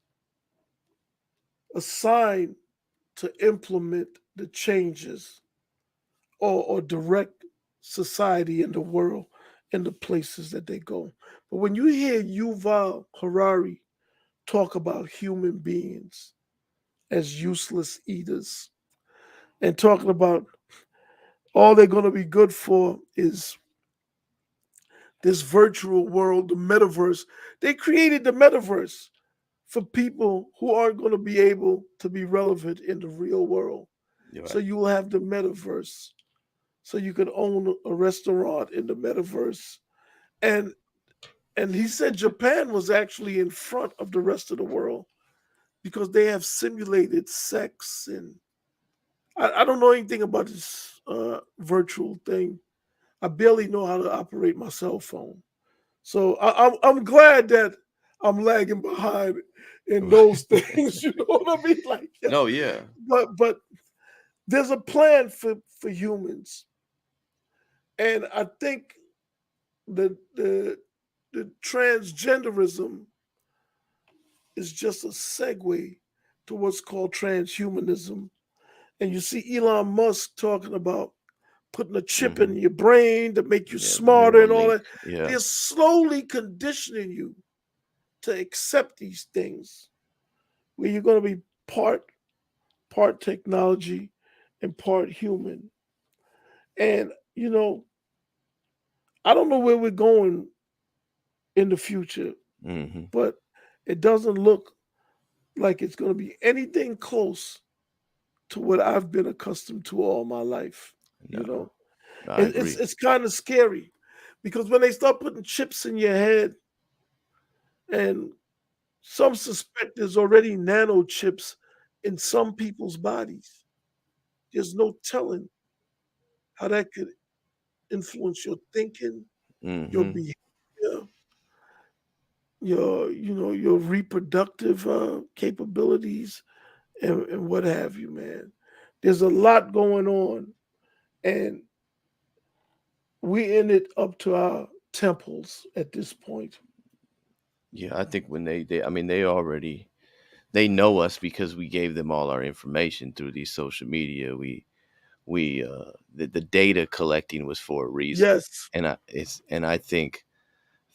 assigned to implement the changes or direct society in the world in the places that they go. But when you hear Yuval Harari talk about human beings as useless eaters and talking about all they're going to be good for is this virtual world, the metaverse. They created the metaverse for people who aren't going to be able to be relevant in the real world. You're So right. you will have the metaverse. So you can own a restaurant in the metaverse. And and he said Japan was actually in front of the rest of the world because they have simulated sex and I don't know anything about this virtual thing. I barely know how to operate my cell phone. So I'm glad that I'm lagging behind in those things. You know what I mean? Like, yeah. No, yeah. But there's a plan for humans, and I think the transgenderism is just a segue to what's called transhumanism. And you see Elon Musk talking about putting a chip Mm-hmm. in your brain to make you Yeah, the smarter neural and all link. that. Yeah. They're slowly conditioning you to accept these things where you're going to be part technology and part human. And I don't know where we're going in the future, Mm-hmm. but it doesn't look like it's going to be anything close to what I've been accustomed to all my life. No, You know, no, I it's agree. it's kind of scary because when they start putting chips in your head, and some suspect there's already nano chips in some people's bodies. There's no telling how that could influence your thinking, your Mm-hmm. behavior, your reproductive capabilities, and what have you, man. There's a lot going on, and we in it up to our temples at this point. Yeah, I think when I mean, they know us because we gave them all our information through these social media. The data collecting was for a reason, Yes. and I think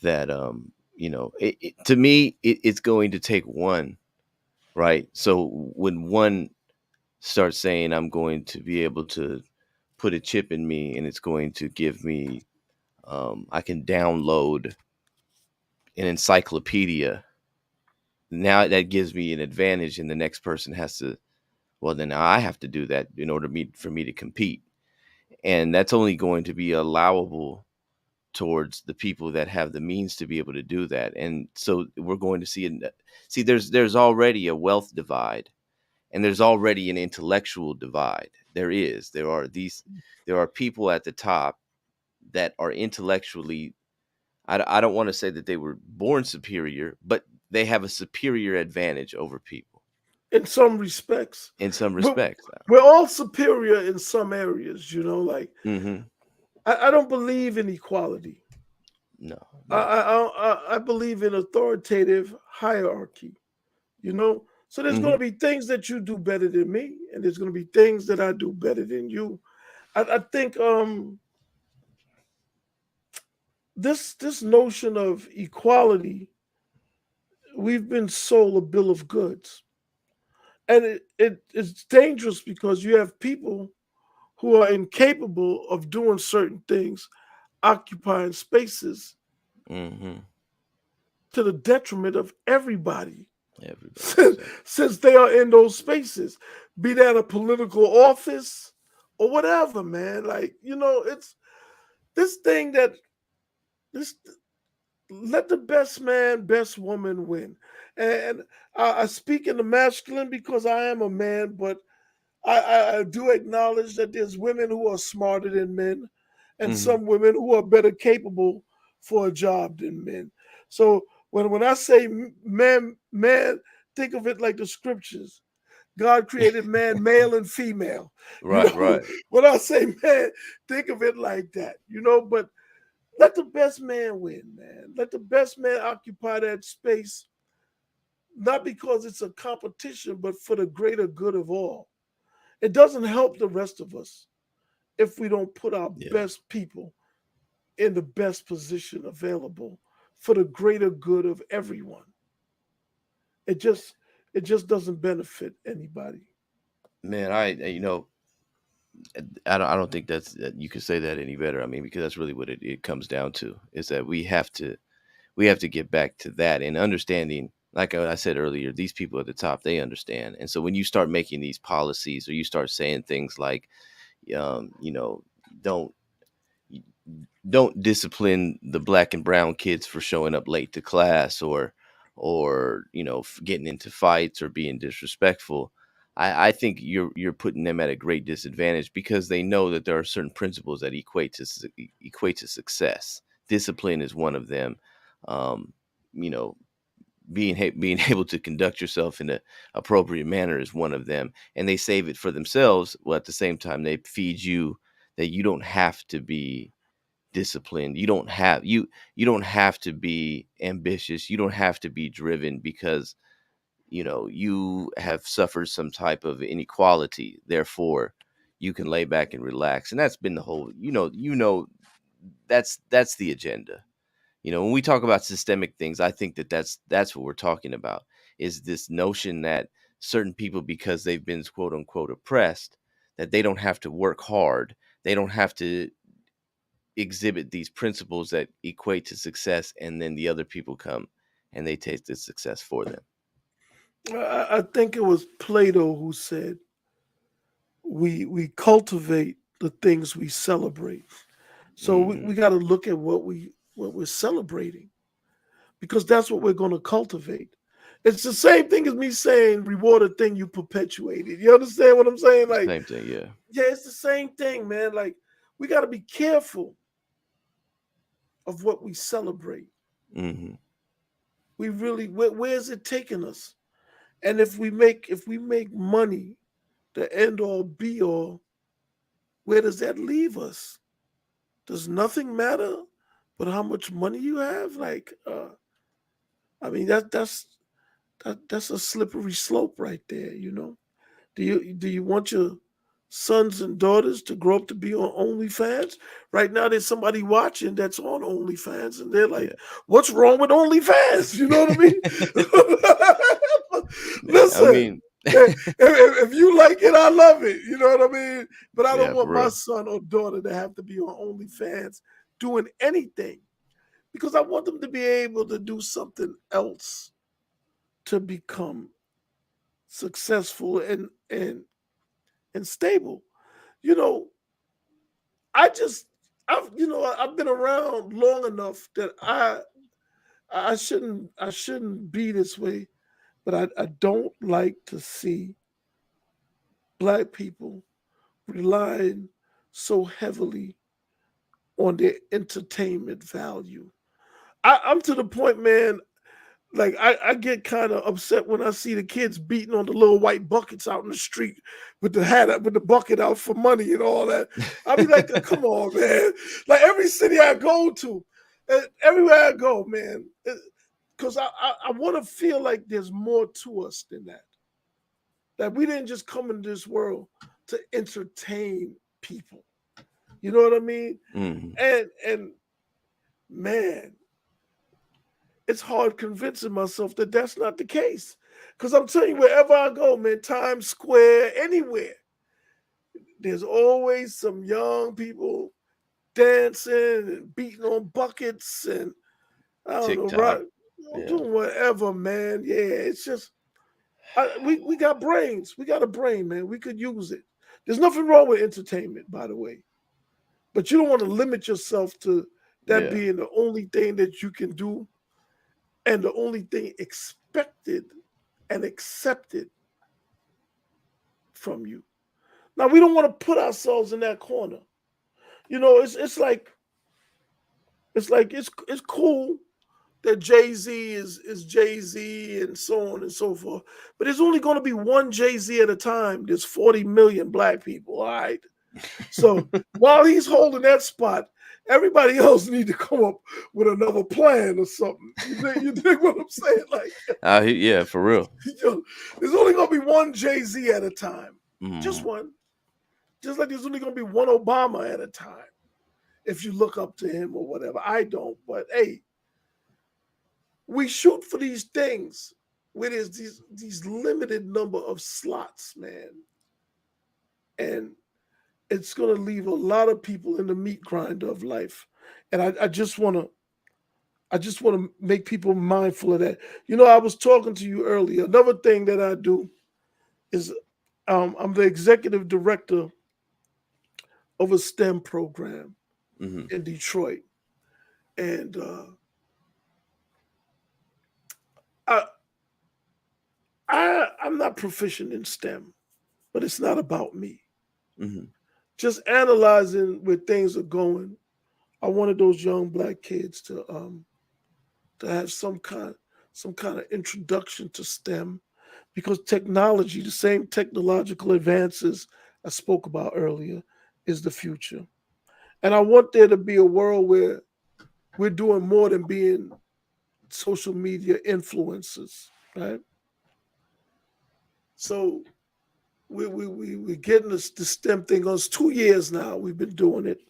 that to me it's going to take one, right? So when one starts saying I'm going to be able to put a chip in me and it's going to give me, I can download an encyclopedia. Now that gives me an advantage, and the next person has to. Well, then I have to do that in order for me to compete, and that's only going to be allowable towards the people that have the means to be able to do that. And so we're going to see there's already a wealth divide, and there's already an intellectual divide. There are people at the top that are intellectually, I don't want to say that they were born superior, but they have a superior advantage over people in some respects. in some But respects. we're all superior in some areas, you know. Like Mm-hmm. I don't believe in equality. No, I, no. I believe in authoritative hierarchy, you know. So there's going Mm-hmm. to be things that you do better than me, and there's going to be things that I do better than you. I think this notion of equality, we've been sold a bill of goods, and it's dangerous because you have people who are incapable of doing certain things, occupying spaces Mm-hmm. to the detriment of everybody. Everybody, since, exactly. since they are in those spaces, be that a political office or whatever, man. Like, you know, it's this thing that this let the best man, best woman win. And I speak in the masculine because I am a man, but I do acknowledge that there's women who are smarter than men and Mm-hmm. some women who are better capable for a job than men. So when I say man, think of it like the scriptures. God created man, male and female. You Right, know, right. when I say man, think of it like that. You know, but let the best man win, man. Let the best man occupy that space, not because it's a competition, but for the greater good of all. It doesn't help the rest of us if we don't put our Yeah. best people in the best position available for the greater good of everyone. It just it just doesn't benefit anybody. Man, I don't think that you could say that any better. I mean, because that's really what it comes down to, is that we have to get back to that and understanding. Like I said earlier, these people at the top, they understand. And so when you start making these policies, or you start saying things like, you know, don't don't discipline the black and brown kids for showing up late to class, or getting into fights or being disrespectful. I think you're putting them at a great disadvantage, because they know that there are certain principles that equate to success. Discipline is one of them. um, you know being able to conduct yourself in a appropriate manner is one of them, and they save it for themselves, while at the same time they feed you that you don't have to be disciplined. You don't have to be ambitious. You don't have to be driven, because you have suffered some type of inequality. Therefore, you can lay back and relax. And that's been the whole, that's the agenda. When we talk about systemic things, I think that that's what we're talking about, is this notion that certain people, because they've been quote unquote oppressed, that they don't have to work hard. They don't have to exhibit these principles that equate to success, and then the other people come and they taste the success for them. I think it was Plato who said we cultivate the things we celebrate. So Hmm. we got to look at what we're celebrating, because that's what we're going to cultivate. It's the same thing as me saying reward a thing you perpetuated. You understand what I'm saying? Like, Same thing, yeah. yeah, it's the same thing, man. Like, we got to be careful of what we celebrate. Hmm. We really, where's it taking us? And if we make money the end all be all, where does that leave us? Does nothing matter but how much money you have? Like, I mean, that's a slippery slope right there. You know, do you want your sons and daughters to grow up to be on OnlyFans? Right now, there's somebody watching that's on OnlyFans, and they're like, Yeah. "What's wrong with OnlyFans?" You know what I mean? Man, I Listen, mean, if you like it, I love it. You know what I mean? But I don't yeah, want for my real. son or daughter to have to be on OnlyFans doing anything, because I want them to be able to do something else to become successful and stable. You know, I've been around long enough that I shouldn't be this way, but I don't like to see black people relying so heavily on their entertainment value. I'm to the point, man. Like I get kind of upset when I see the kids beating on the little white buckets out in the street with the hat with the bucket out for money and all that. I be like, come on, man. Like every city I go to, everywhere I go, man, because I want to feel like there's more to us than that. That we didn't just come into this world to entertain people. You know what I mean? Mhm. And man, it's hard convincing myself that that's not the case. Because I'm telling you, wherever I go, man, Times Square, anywhere, there's always some young people dancing and beating on buckets and I don't know, TikTok. right? Yeah. Doing whatever, man. Yeah, it's just we got brains. We got a brain, man. We could use it. There's nothing wrong with entertainment, by the way. But you don't want to limit yourself to that Yeah. being the only thing that you can do and the only thing expected and accepted from you. Now we don't want to put ourselves in that corner. You know, it's cool that Jay Z is Jay Z and so on and so forth. But there's only going to be one Jay Z at a time. There's 40 million black people. All right. So while he's holding that spot, everybody else need to come up with another plan or something. You think what I'm saying? Like, Yeah, for real. there's only gonna be one Jay Z at a time, just Mhm. one. Just like there's only gonna be one Obama at a time. If you look up to him or whatever, I don't. But hey, we shoot for these things where there's these limited number of slots, man, and it's gonna leave a lot of people in the meat grinder of life. And I just want to make people mindful of that. You know, I was talking to you earlier. Another thing that I do is I'm the executive director of a STEM program Mhm. in Detroit, and I, I'm not proficient in STEM, but it's not about me. Mhm. Just analyzing where things are going. I wanted those young black kids to have some kind of introduction to STEM because technology, the same technological advances I spoke about earlier, is the future. And I want there to be a world where we're doing more than being social media influencers, right? So we're getting the STEM thing on. It's 2 years now we've been doing it.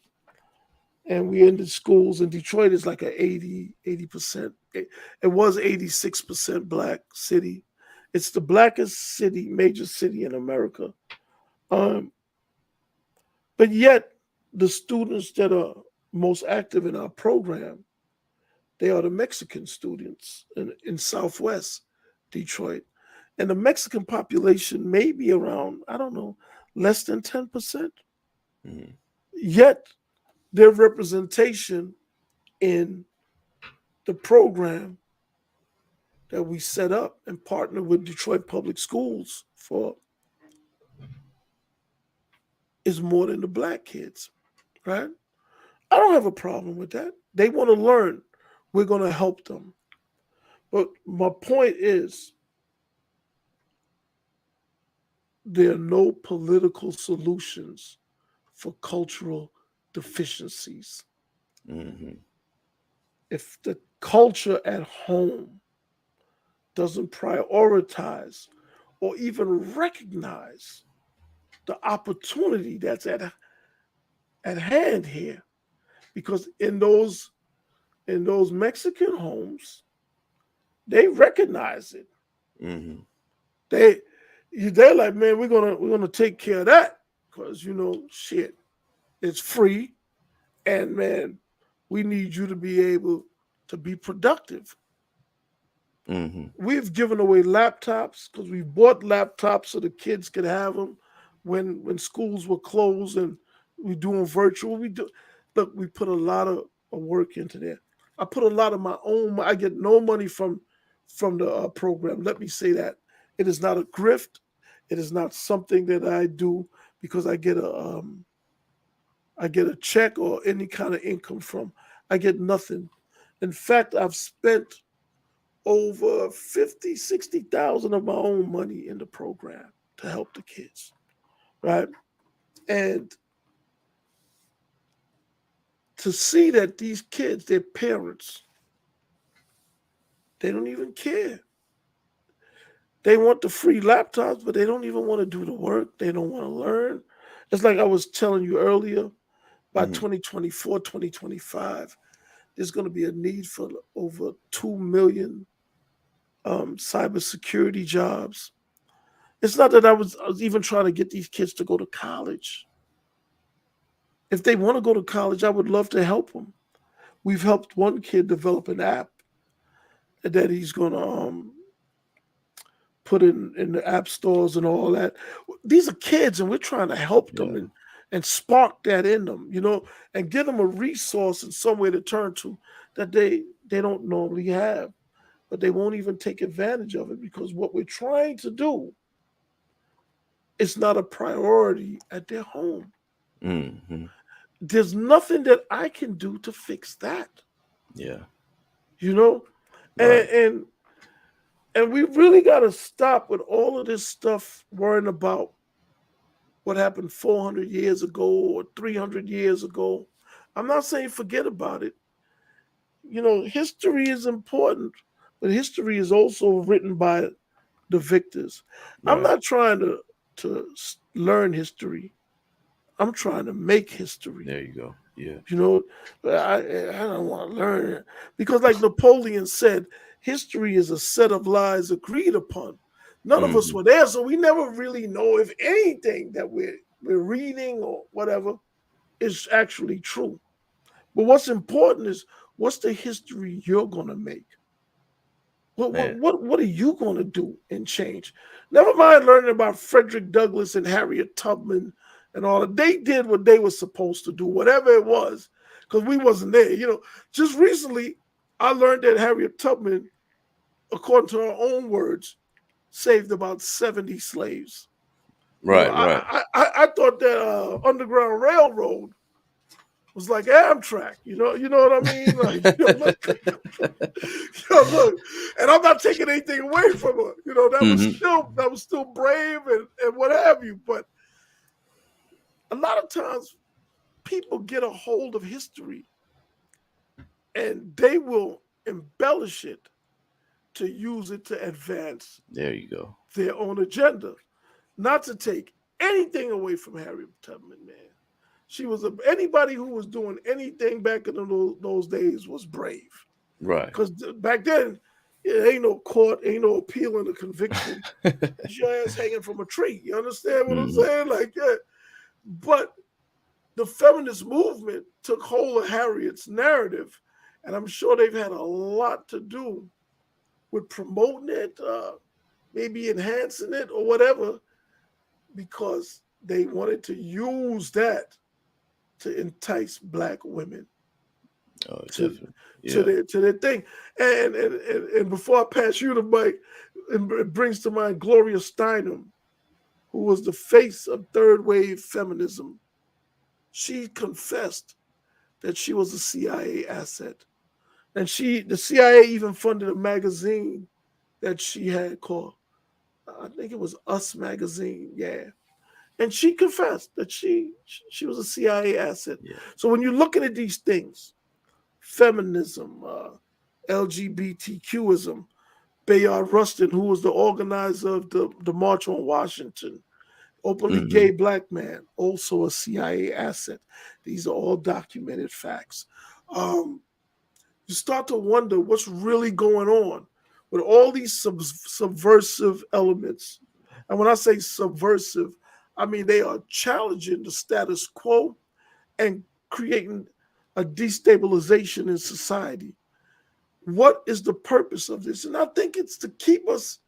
And we in the schools in Detroit is like a 80%. It was 86% black city. It's the blackest city, major city in America. Um, but yet the students that are most active in our program, they are the Mexican students in Southwest Detroit. And the Mexican population may be around, I don't know, less than 10%. Mhm. Yet their representation in the program that we set up and partner with Detroit Public Schools for is more than the black kids, right? I don't have a problem with that. They want to learn. We're going to help them. But my point is, there are no political solutions for cultural deficiencies. Mhm. If the culture at home doesn't prioritize or even recognize the opportunity that's at hand here, because in those Mexican homes, they recognize it. Mhm. They they're like, man, we're gonna take care of that because shit, it's free, and man, we need you to be able to be productive. Mhm. We've given away laptops because we bought laptops so the kids could have them when schools were closed and we doing virtual. We put a lot of work into that. I put a lot of my own. I get no money from the program. Let me say that it is not a grift. It is not something that I do because I get I get a check or any kind of income from. I get nothing. In fact, I've spent over 50, 60,000 of my own money in the program to help the kids, right? And to see that these kids, their parents, they don't even care. They want the free laptops, but they don't even want to do the work. They don't want to learn. It's like I was telling you earlier, by Hmm. 2024, 2025, there's going to be a need for over 2 million cybersecurity jobs. It's not that I was even trying to get these kids to go to college. If they want to go to college, I would love to help them. We've helped one kid develop an app that he's going to put in the app stores and all that. These are kids, and we're trying to help them Yeah. and spark that in them, and give them a resource and somewhere to turn to that they don't normally have, but they won't even take advantage of it because what we're trying to do is not a priority at their home. Hmm. There's nothing that I can do to fix that, Yeah. you know, and Right. and and we really got to stop with all of this stuff worrying about what happened 400 years ago or 300 years ago. I'm not saying forget about it. History is important, but history is also written by the victors. I'm Right. not trying to learn history. I'm trying to make history. There you go. Yeah. You know, I don't want to learn it because, like Napoleon said, history is a set of lies agreed upon. None of us Hmm. were there, so we never really know if anything that we're reading or whatever is actually true. But what's important is what's the history you're gonna make. What what Man. what what are you going to do and change? Never mind learning about Frederick Douglass and Harriet Tubman and all that. They did what they were supposed to do, whatever it was, because we wasn't there. Just recently, I learned that Harriet Tubman, according to her own words, saved about 70 slaves. Right. I Right. I, I thought that Underground Railroad was like Amtrak. You know what I mean? Like, look, and I'm not taking anything away from her. That was Hmm. still brave and what have you. But a lot of times people get a hold of history and they will embellish it to use it to advance There you go. their own agenda. Not to take anything away from Harriet Tubman, man. Anybody who was doing anything back in those days was brave. Right. Because back then, ain't no court, ain't no appeal and a conviction. It's your ass hanging from a tree. You understand what I'm Hmm. saying? Like, yeah. But the feminist movement took hold of Harriet's narrative, and I'm sure they've had a lot to do with promoting it, maybe enhancing it or whatever, because they wanted to use that to entice black women Oh, to definitely. to Yeah. their thing. And before I pass you the mic, it brings to mind Gloria Steinem, who was the face of third wave feminism. She confessed that she was a CIA asset. And the CIA even funded a magazine that she had called, I think it was Us Magazine, yeah. And she confessed that she was a CIA asset. Yeah. So when you're looking at these things, feminism, LGBTQism, Bayard Rustin, who was the organizer of the March on Washington, openly Hmm. gay black man, also a CIA asset. These are all documented facts. Um, you start to wonder what's really going on with all these subversive elements. And when I say subversive, I mean they are challenging the status quo and creating a destabilization in society. What is the purpose of this? And I think it's to keep us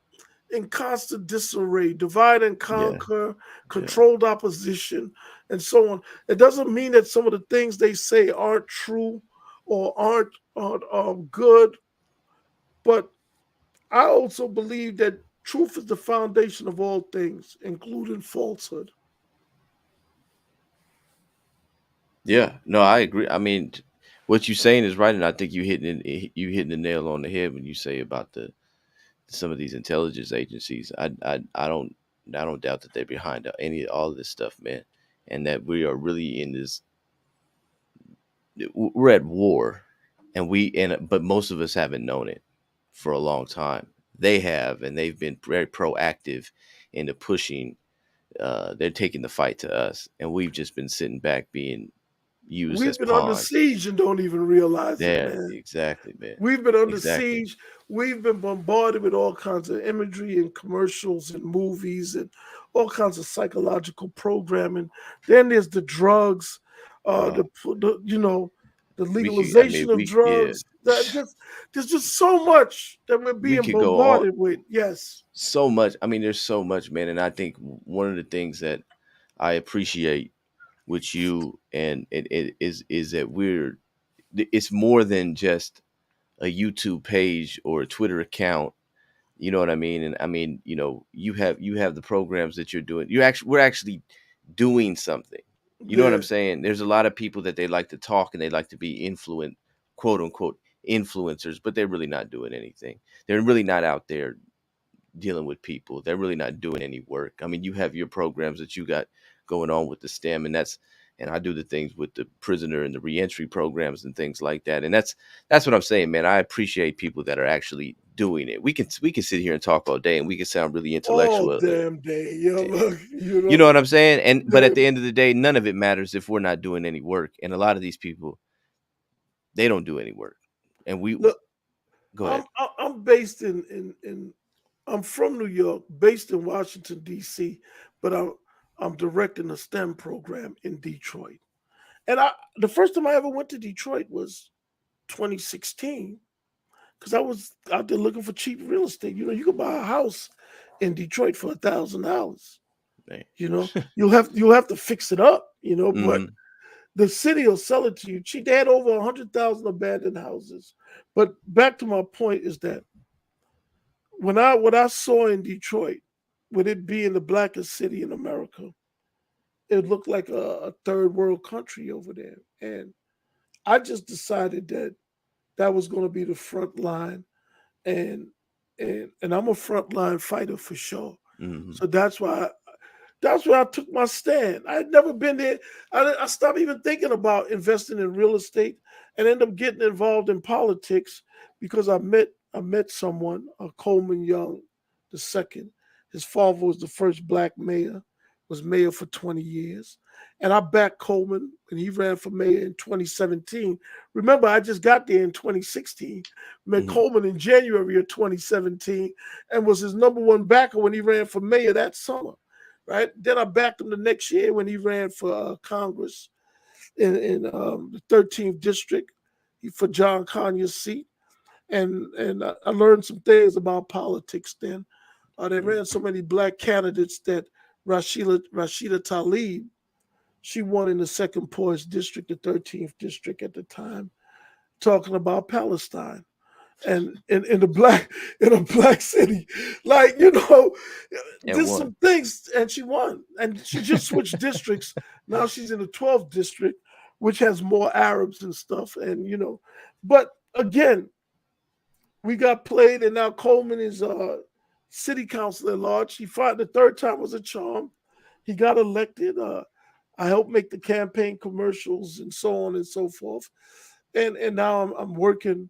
in constant disarray, divide and Yeah. conquer, Yeah. controlled opposition, and so on. It doesn't mean that some of the things they say aren't true or aren't good, but I also believe that truth is the foundation of all things, including falsehood. Yeah, no, I agree. I mean, what you're saying is right, and I think you hitting the nail on the head when you say about the some of these intelligence agencies. I don't doubt that they're behind any all of this stuff, man, and that we are really in this. We're at war, and but most of us haven't known it for a long time. They have, and they've been very proactive into pushing. They're taking the fight to us, and we've just been sitting back being used We've as been under pawns. siege and don't even realize it, Yeah, man. exactly, man. We've been under Exactly. siege. We've been bombarded with all kinds of imagery and commercials and movies and all kinds of psychological programming. Then there's the drugs, Oh, the the we could. I mean, legalization of yeah. drugs. That just There's just so much that we're We being could go on bombarded with. Yes, so much. I mean, there's so much, man. And I think one of the things that I appreciate with you and it is that it's more than just a YouTube page or a Twitter account. You know what I mean? And I mean, you have the programs that you're doing. We're actually doing something. You know what yeah, I'm saying? There's a lot of people that they like to talk and they like to be quote unquote influencers, but they're really not doing anything. They're really not out there dealing with people. They're really not doing any work. I mean, you have your programs that you got going on with the STEM, and I do the things with the prisoner and the reentry programs and things like that. And that's what I'm saying, man. I appreciate people that are actually doing it. We can sit here and talk all day, and we can sound really all intellectual. damn day. Yeah, look, You know what I'm saying? But at yeah, the end of the day, none of it matters if we're not doing any work. And a lot of these people, they don't do any work. And we look. go ahead. I'm based in I'm from New York, based in Washington D.C., but I'm directing a STEM program in Detroit. And the first time I ever went to Detroit was 2016 because I was out there looking for cheap real estate. You could buy a house in Detroit for $1,000. Hey. You'll have to fix it up, but Hmm. the city will sell it to you cheap. They had over 100,000 abandoned houses. But back to my point is that what I saw in Detroit, with it being the blackest city in America, it looked like a third world country over there. And I just decided that that was going to be the front line, and and I'm a frontline fighter for sure. Hmm. So that's where I took my stand. I had never been there. I stopped even thinking about investing in real estate and ended up getting involved in politics because I met someone, Coleman Young the second. His father was the first black mayor, was mayor for 20 years. And I backed Coleman and he ran for mayor in 2017. Remember, I just got there in 2016, met Hmm. Coleman in January of 2017, and was his number one backer when he ran for mayor that summer, right? Then I backed him the next year when he ran for Congress in the 13th district for John Conyers' seat, and I learned some things about politics then. They ran so many black candidates that Rashida Tlaib, she won in the second poorest district, the 13th district at the time, talking about Palestine and in the black in a black city, like And there's one. some things, and she won, and she just switched districts. Now she's in the 12th district, which has more Arabs and stuff, and but again, we got played, and now Coleman is city council at large. He fought the third time was a charm. He got elected. I helped make the campaign commercials and so on and so forth, and now I'm working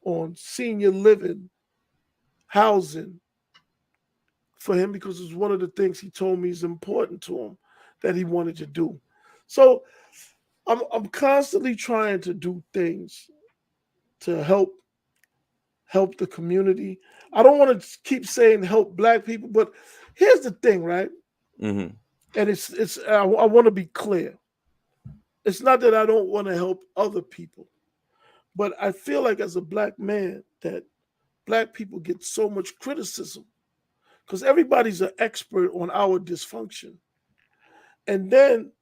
on senior living housing for him because it's one of the things he told me is important to him that he wanted to do. So I'm constantly trying to do things to help the community. I don't want to keep saying help black people, but here's the thing, right? Hmm. And I want to be clear. It's not that I don't want to help other people, but I feel like as a black man that black people get so much criticism because everybody's an expert on our dysfunction. And then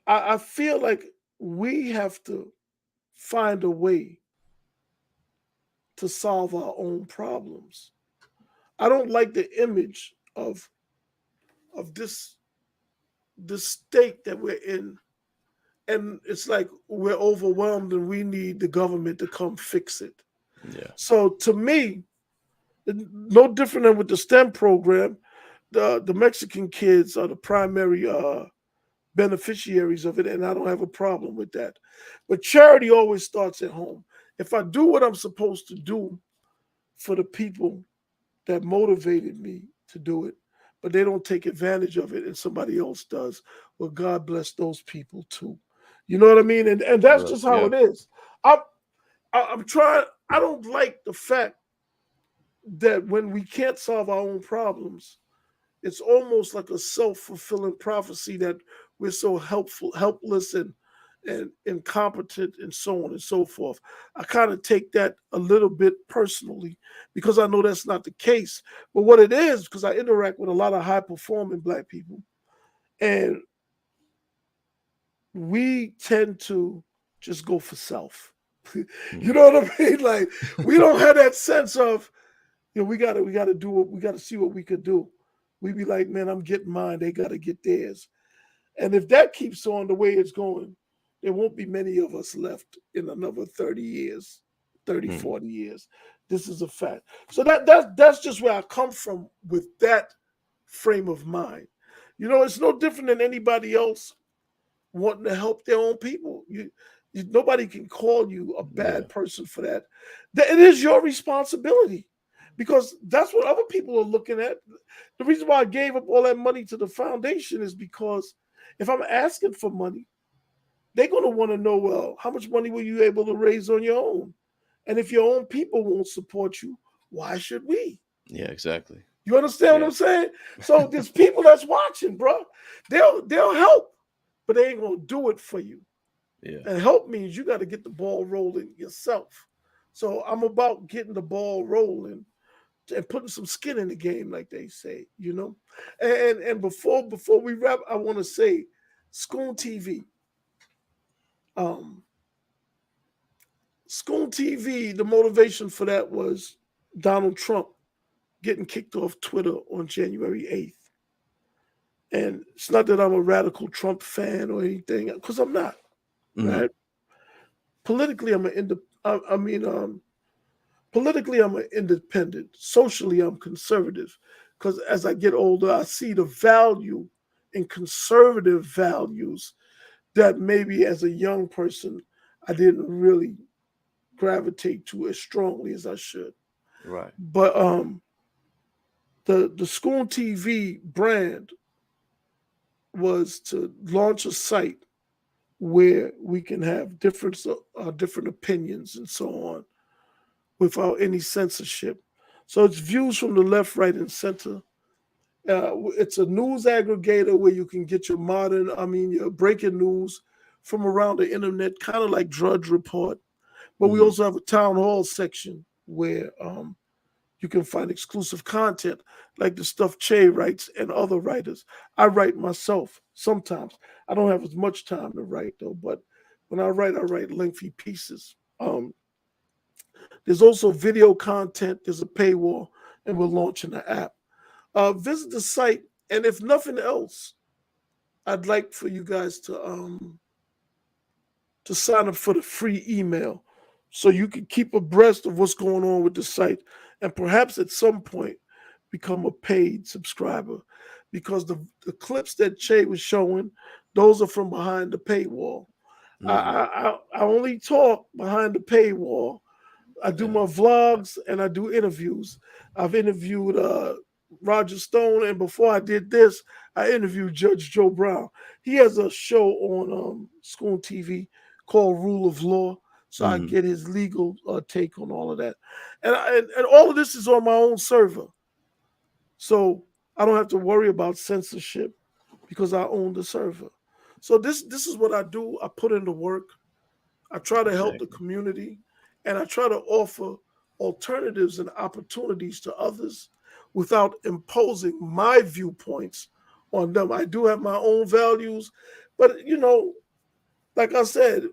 I feel like we have to find a way to solve our own problems. I don't like the image of this state that we're in and it's like we're overwhelmed and we need the government to come fix it. Yeah. So to me, no different than with the STEM program, the Mexican kids are the primary beneficiaries of it, and I don't have a problem with that. But charity always starts at home. If I do what I'm supposed to do for the people that motivated me to do it, but they don't take advantage of it and somebody else does, well, God bless those people too. You know what I mean? And that's Right. just how Yeah. it is. I'm I'm trying. I don't like the fact that when we can't solve our own problems, it's almost like a self-fulfilling prophecy that we're so helpless and incompetent and so on and so forth. I kind of take that a little bit personally because I know that's not the case. But what it is, because I interact with a lot of high performing black people, and we tend to just go for self. You Mm. know what I mean? Like we don't have that sense of, we gotta do what we gotta see what we could do. We be like, man, I'm getting mine. They gotta get theirs. And if that keeps on the way it's going, there won't be many of us left in another 30 years, 30, Mm. 40 years. This is a fact. So that's just where I come from with that frame of mind. It's no different than anybody else wanting to help their own people. Nobody can call you a Yeah. bad person for that. It is your responsibility because that's what other people are looking at. The reason why I gave up all that money to the foundation is because if I'm asking for money, they're going to want to know, well, how much money were you able to raise on your own? And if your own people won't support you, why should we? Yeah. Exactly. You understand what Yeah. I'm saying? So there's people that's watching, bro. They'll help, but they ain't gonna do it for you. Yeah. And help means you got to get the ball rolling yourself. So I'm about getting the ball rolling and putting some skin in the game, like they say. And before we wrap, I want to say, Schoon TV, um, Schoon TV. The motivation for that was Donald Trump getting kicked off Twitter on January 8th. And it's not that I'm a radical Trump fan or anything, because I'm not. Hmm. Right? Politically, I'm an I mean, politically, I'm an independent. Socially, I'm conservative. Because as I get older, I see the value in conservative values that maybe as a young person I didn't really gravitate to as strongly as I should. Right. But the School TV brand was to launch a site where we can have different opinions and so on without any censorship. So it's views from the left, right, and center. It's a news aggregator where you can get your breaking news from around the internet, kind of like Drudge Report. But we Hmm. also have a town hall section where you can find exclusive content like the stuff Che writes and other writers. I write myself sometimes. I don't have as much time to write though, but when I write lengthy pieces. There's also video content. There's a paywall, and we're launching the app. Visit the site, and if nothing else, I'd like for you guys to sign up for the free email so you can keep abreast of what's going on with the site, and perhaps at some point become a paid subscriber, because the clips that Che was showing, those are from behind the paywall. I, Hmm. I I only talk behind the paywall. I do Yeah. my vlogs and I do interviews. I've interviewed Roger Stone, and before I did this, I interviewed Judge Joe Brown. He has a show on School TV called Rule of Law, so I Hmm. get his legal take on all of that. And all of this is on my own server, so I don't have to worry about censorship because I own the server. So this is what I do. I put in the work. I try to help the Exactly. community, and I try to offer alternatives and opportunities to others without imposing my viewpoints on them. I do have my own values, but like I said,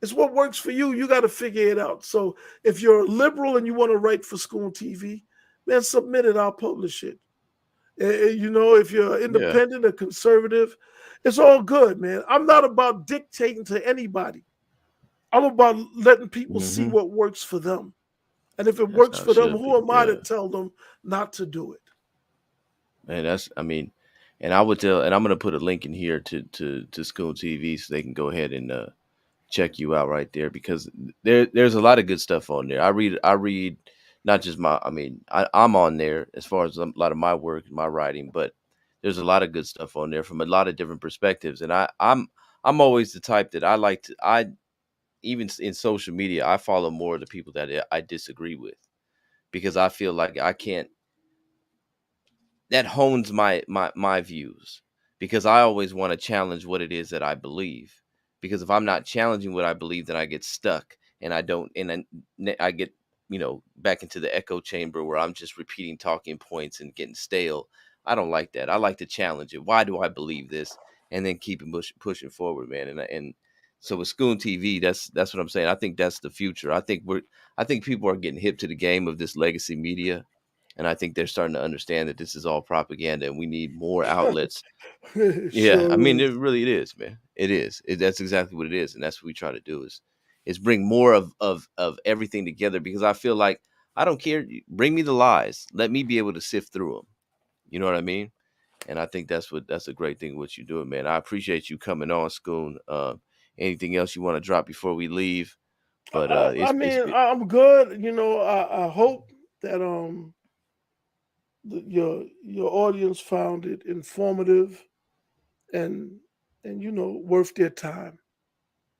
it's what works for you. You got to figure it out. So if you're a liberal and you want to write for School TV, man, submit it. I'll publish it. You know, if you're Yeah. independent or conservative, it's all good, man. I'm not about dictating to anybody. I'm about letting people see Hmm. what works for them. And if it That's works how it for them, should who be. am I to Yeah. tell them not to do it? Man, I mean, and I would tell, and I'm gonna put a link in here to School TV so they can go ahead and check you out right there because there's a lot of good stuff on there. I read not just I'm on there as far as a lot of my work and my writing, but there's a lot of good stuff on there from a lot of different perspectives. And I'm always the type that I even in social media I follow more of the people that I disagree with because I feel like I can't that hones my views because I always want to challenge what it is that I believe. Because if I'm not challenging what I believe, then I get stuck and I don't and then I get back into the echo chamber where I'm just repeating talking points and getting stale. I don't like that. I like to challenge it. Why do I believe this? And then keep it pushing forward, man. And so with Schoon TV, that's what I'm saying. I think that's the future. I think people are getting hip to the game of this legacy media, and I think they're starting to understand that this is all propaganda and we need more outlets. It Yeah, I sure mean, is. it is, man. It is. That's exactly what it is, and that's what we try to do is bring more of everything together because I feel like I don't care. Bring me the lies. Let me be able to sift through them. You know what I mean? And I think that's a great thing what you're doing, man. I appreciate you coming on, Schoon. Anything else you want to drop before we leave? But I it's mean, I'm good. You know, I hope that your audience found it informative and you know worth their time.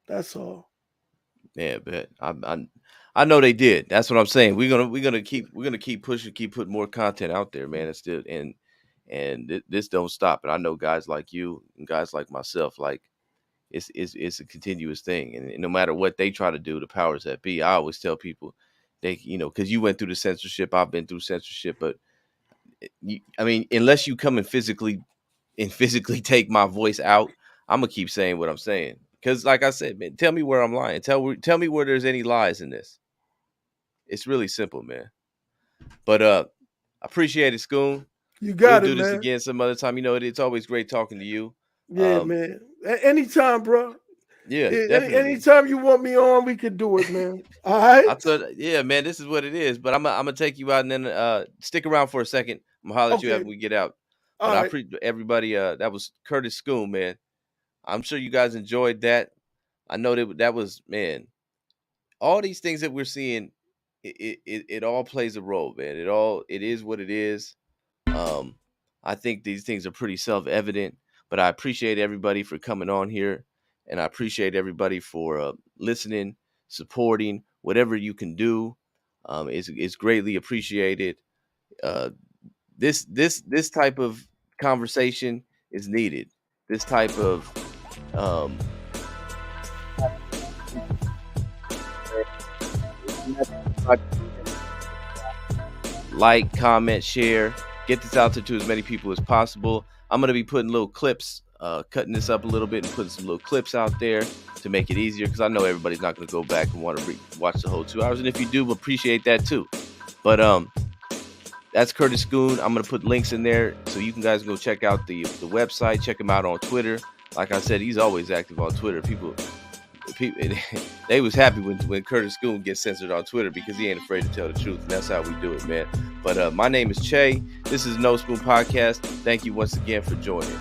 That's all. Yeah, bet. I know they did. That's what I'm saying. We're gonna keep pushing, keep putting more content out there, man. It's still and this don't stop. And I know guys like you and guys like myself, like it's a continuous thing. And no matter what they try to do, the powers that be, I always tell people they because you went through the censorship, I've been through censorship, but I mean, unless you come and physically take my voice out, I'm gonna keep saying what I'm saying. Because, like I said, man, tell me where I'm lying. Tell me where there's any lies in this. It's really simple, man. But I appreciate it, Schoon. You We'll got it, do this man. again some other time. It's always great talking to you. Yeah, Um, man. Anytime, bro. yeah, definitely. Anytime you want me on, we could do it, man. All right. I thought, yeah, man, this is what it is. But I'm gonna take you out and then stick around for a second. I'm gonna holler at you Okay. after we get out. But All I right. appreciate everybody. That was Curtis Scoon, man. I'm sure you guys enjoyed that. I know that was man. All these things that we're seeing, it all plays a role, man. It is what it is. Um, I think these things are pretty self evident, but I appreciate everybody for coming on here, and I appreciate everybody for listening, supporting, whatever you can do. It's greatly appreciated. Uh, this type of conversation is needed. This type of um, like, comment, share, get this out to as many people as possible. I'm gonna be putting little clips, cutting this up a little bit and putting some little clips out there to make it easier because I know everybody's not gonna go back and want to watch the whole 2 hours, and if you do, we appreciate that too. But that's Curtis Scoon. I'm gonna put links in there so you can guys go check out the website, check him out on Twitter. Like I said, he's always active on Twitter. People they was happy when Curtis Scoon gets censored on Twitter because he ain't afraid to tell the truth, and that's how we do it, man. But my name is Che. This is No Spoon Podcast. Thank you once again for joining.